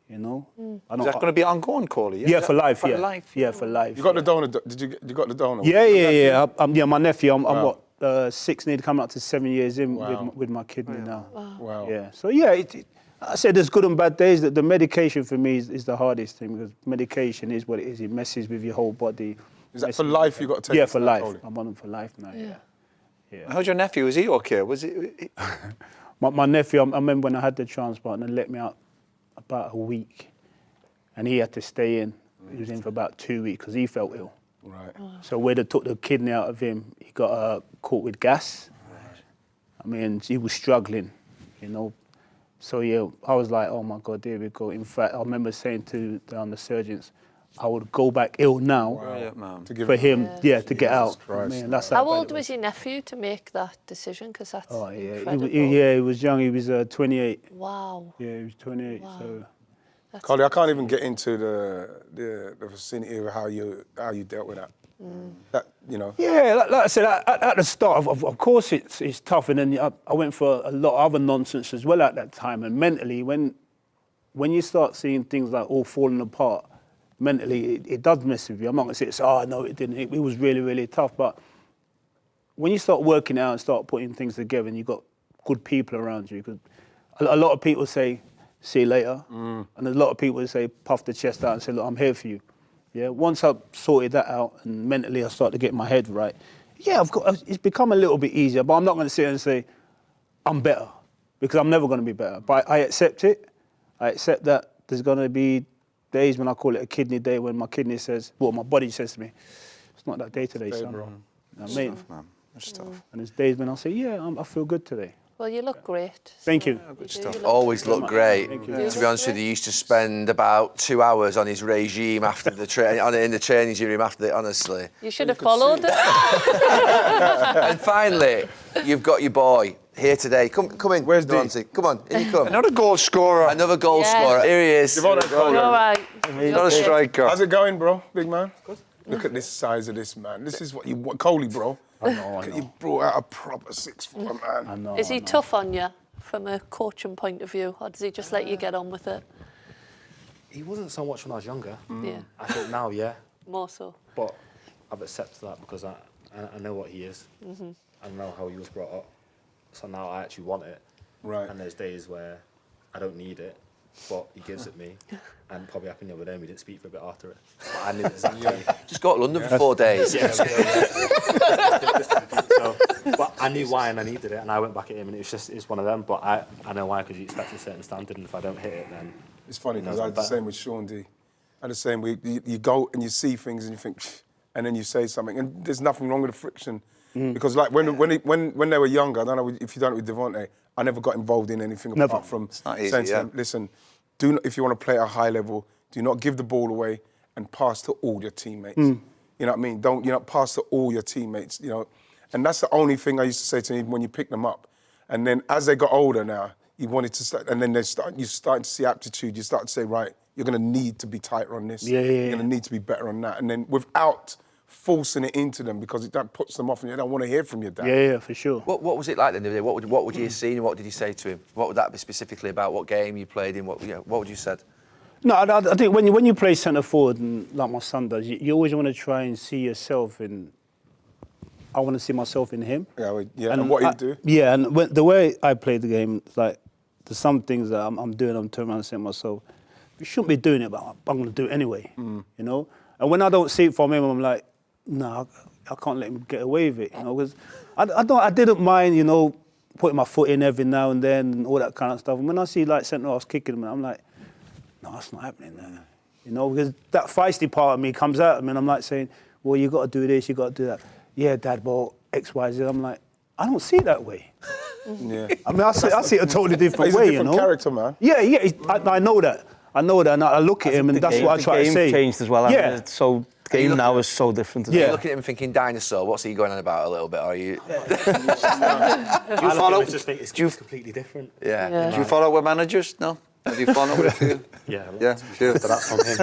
you know. Is that going to be ongoing, Cole? Yeah, for life. For life. Yeah, for life. You got the donor? Did you got the donor? Yeah. Yeah, my nephew. I'm what 6, nearly coming up to 7 years in with my kidney now. Wow. Yeah. So yeah, I said there's good and bad days. That the medication for me is the hardest thing because medication is what it is. It messes with your whole body. Is that for life? You got to take. Yeah, it for now, life. Coley? I'm on them for life now. Yeah. How's your nephew? Is he okay? Was he? My nephew. I remember when I had the transplant and they let me out about a week, and he had to stay in. He was in for about 2 weeks because he felt ill. Right. So where they took the kidney out of him, he got caught with gas. Right. I mean, he was struggling, you know. So yeah, I was like, oh my God, there we go. In fact, I remember saying to the surgeons, I would go back ill now for him, to get out. Man, that's how old was your nephew to make that decision? Because that's incredible. He was young. He was 28. Wow. Yeah, he was 28. Wow. So. Coley, I can't even get into the vicinity of how you dealt with that. That, you know. Yeah, like I said, at the start, of course it's tough, and then I went for a lot of other nonsense as well at that time. And mentally, when you start seeing things like all falling apart, mentally it does mess with you. I'm not gonna say no, it didn't. It was really, really tough. But when you start working out and start putting things together, and you've got good people around you, because a lot of people say, see you later. And there's a lot of people who say, puff the chest out and say, look, I'm here for you. Yeah, once I sorted that out and mentally I started to get my head right, it's become a little bit easier, but I'm not going to sit and say, I'm better, because I'm never going to be better. But I accept it. I accept that there's going to be days when I call it a kidney day, when my kidney says, my body says to me, it's not that day today, son. bro. You know what I mean? Tough, man. That's tough. And there's days when I say, I feel good today. Well, you look great. Thank you. Good stuff. Always looked great. Thank you. To be honest with you, he used to spend about 2 hours on his regime after the in the training room after honestly. You should have followed it. And finally, you've got your boy here today. Come in. Where's Devante? Come on, in you come. Another goal scorer. Another goal Yes. scorer. Here he is. Devante Cole. All right. Not a striker. How's it going, bro? Big man? Good. Look at this size of this man. This is what you want. Coley, bro. I know. You brought out a proper 6'4" man. I know. Is he tough on you from a coaching point of view, or does he just let you get on with it? He wasn't so much when I was younger. Yeah, I think now, yeah. more so. But I've accepted that because I know what he is. I know how he was brought up. So now I actually want it. Right. And there's days where I don't need it. but he gives it me. And probably happened the other day, we didn't speak for a bit after it. But I knew exactly. Just got to London for 4 days. Yeah. But I knew why and I needed it, and I went back at him, and it's one of them. But I know why, because you expect a certain standard, and if I don't hit it, then It's funny because I had the same with Sean D. I had the same. You go and you see things and you think, and then you say something, and there's nothing wrong with the friction. Because like when they were younger, I don't know if you done it with Devante, I never got involved in anything apart from saying to them, listen, if you want to play at a high level, do not give the ball away and pass to all your teammates. You know what I mean? Don't pass to all your teammates. And that's the only thing I used to say to them when you pick them up. And then as they got older now, you wanted to start, and then you start to see aptitude. You start to say, right, you're going to need to be tighter on this. You're going to need to be better on that. And then without forcing it into them, because that puts them off and they don't want to hear from your dad. Yeah, for sure. What was it like then? What would you have seen and what did you say to him? What would that be specifically about? What game you played in? What would you said? No, I think when you play centre forward, and like my son does, you always want to try and see yourself in. I want to see myself in him. And what he'd do. Yeah, and the way I play the game, like there's some things that I'm doing. I'm turning around and saying to myself, you shouldn't be doing it, but I'm going to do it anyway. And when I don't see it from him, I'm like, no, I can't let him get away with it. Because I didn't mind, putting my foot in every now and then and all that kind of stuff. And when I see like centre halves kicking him, I'm like, no, that's not happening there. Because that feisty part of me comes out of me, and I'm like saying, well, you got to do this, you got to do that. Yeah, Dad, well, X, Y, Z. I'm like, I don't see it that way. Yeah. I mean, I see it a totally different way, He's a different character, man. Yeah, I know that. And I look at him, and that's what I try to say. The game's changed as well. Yeah. I mean, the game now is so different. You're looking at him thinking dinosaur. What's he going on about a little bit? Are you? do you follow? Just think it's completely different. Yeah. Do you follow with managers? No. Have you followed with you? Yeah. Yeah. So that's from him.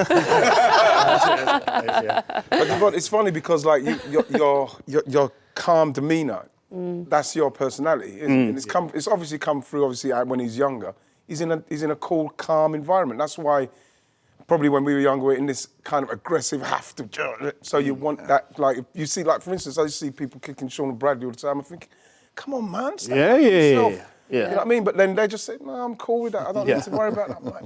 But it's funny because like your calm demeanour, that's your personality. And it's obviously come through when he's younger. He's in a cool, calm environment. That's why probably when we were younger, we're in this kind of aggressive so you want that, like you see, like for instance, I used to see people kicking Sean and Bradley all the time. I think, come on, man. Yeah. You know what I mean? But then they just say, no, I'm cool with that. I don't need to worry about that. I'm like,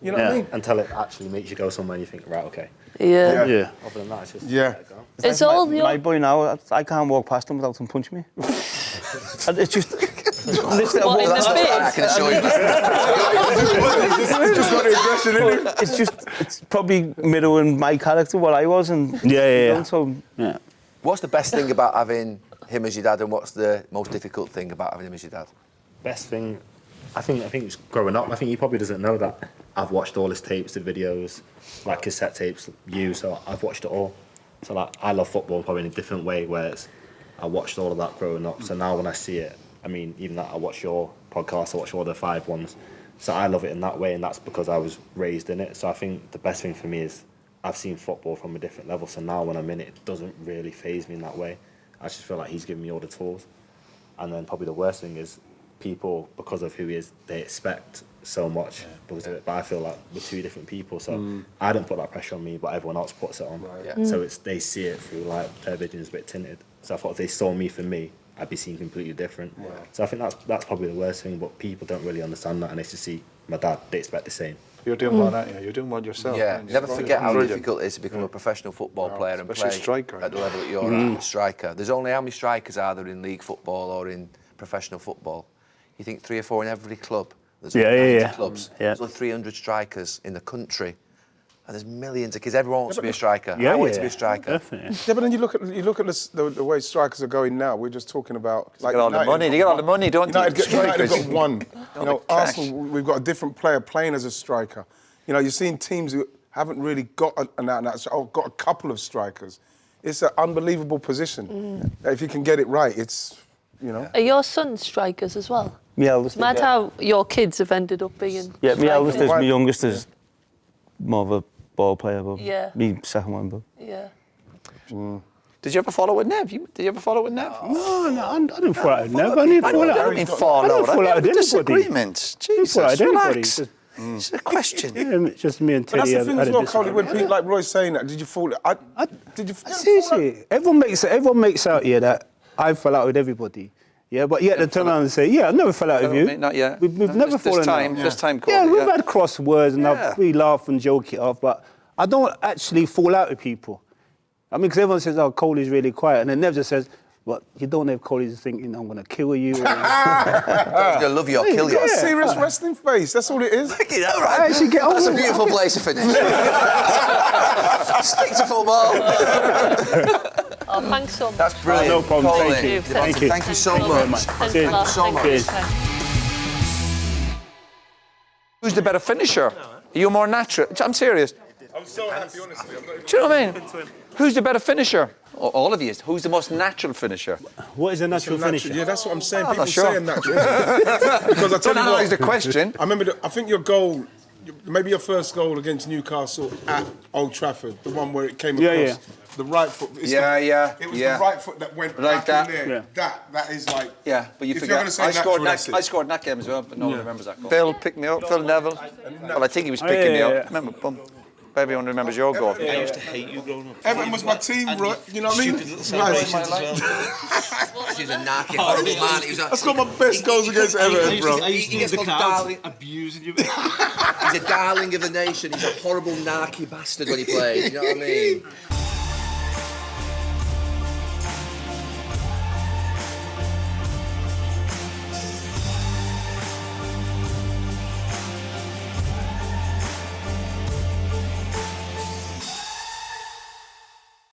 you know what I mean? Until it actually makes you go somewhere and you think, right, okay. Yeah. Other than that, it's just Yeah. It's all my boy now, I can't walk past him without him punching me. It's just... What, in the I face? can assure you. Just got the aggression in him. It's probably mirroring my character, what I was, and What's the best thing about having him as your dad, and what's the most difficult thing about having him as your dad? best thing, I think it's growing up. I think he probably doesn't know that I've watched all his tapes, the videos, like cassette tapes, so I've watched it all. So like I love football probably in a different way, whereas I watched all of that growing up. So now when I see it, I mean, even that I watch your podcast, I watch all the 5 ones. So I love it in that way, and that's because I was raised in it. So I think the best thing for me is I've seen football from a different level. So now when I'm in it, it doesn't really faze me in that way. I just feel like he's giving me all the tools. And then probably the worst thing is people, because of who he is, they expect so much because of it. But I feel like we're 2 different people. So I don't put that pressure on me, but everyone else puts it on. So they see it through like their vision is a bit tinted. So I thought if they saw me for me, I'd be seen completely different. So I think that's probably the worst thing, but people don't really understand that, and they just see my dad, they expect the same. You're doing well, aren't you? You're doing well yourself. Yeah, never forget how difficult it is to become a professional football player and play striker. at the level that you're at, a striker. There's only how many strikers are there in league football or in professional football? You think 3 or 4 in every club? There's 100 clubs. There's only 300 strikers in the country. And there's millions of kids. Everyone wants to be a striker. I want to be a striker. Definitely. Yeah, but then you look at the way strikers are going now. We're just talking about like get all the money. They get all the money, don't they? United have got one. You know, Arsenal, we've got a different player playing as a striker. You know, you're seeing teams who haven't really got got a couple of strikers. It's an unbelievable position. If you can get it right, it's, you know. Are your sons strikers as well? My eldest. It's mad how your kids have ended up being. Yeah, my eldest is. Right. My youngest is more of a ball player, but me second one, but. Yeah. Did you ever follow with Nev? Did you ever follow with Nev? No, I didn't fall out with Nev. I didn't fall out. I didn't fall out. I had disagreements. Jesus, relax. It's a question. Yeah, just me and But that's Teddy the thing had as a well, Carly, when people like Roy's saying that, did you fall? Did you? Seriously, everyone makes out here that I fell out with everybody. Yeah, but yet they turn around and say, yeah, I never fell out with you. Not yet. We've never fallen out. This time, Yeah, Cole, we've had crosswords and we laugh and joke it off, but I don't actually fall out with people. I mean, because everyone says, oh, Cole is really quiet, and then Nev just says, well, you don't know if Cole is thinking, I'm going to kill you. Or... I love you, I'll kill you. Got a serious wrestling face. That's all it is. Is that right? I actually get on That's a with it. beautiful place to finish. Stick to football. Oh, thanks so much. That's brilliant. No problem. Colin, Thank you. Thank you. Thank you so Thank you. much. Thanks Cheers. a lot. So Thank much. you. Cheers. Who's the better finisher? Are you more natural? I'm serious. I'm so happy, honestly. I'm not even... Do you know what I mean? Who's the better finisher? All of you. Who's the most natural finisher? What is a natural finisher? Yeah, that's what I'm saying. I'm People not sure. saying that. Because I tell Don't you analyse what, the question. I remember, I think your goal, maybe your first goal against Newcastle at Old Trafford, the one where it came across. Yeah. The right foot. It was the right foot that went Like back that. in there. Yeah. That is like... Yeah, but you if forget. you're gonna say I scored natural, I scored in that game as well, but no one remembers that goal. Phil picked me up. Phil Neville. Well, I think he was picking me up. Remember, boom. Everyone remembers your goal. I used to hate you growing up. Everton was my team, right? You know what I mean? Stupid little celebrations as well. He was a narky, horrible man. He was a, That's got my best goals against Everton, bro. I used to He gets the called crowd darling. abusing you. He's a darling of the nation. He's a horrible narky bastard when he plays. You know what I mean?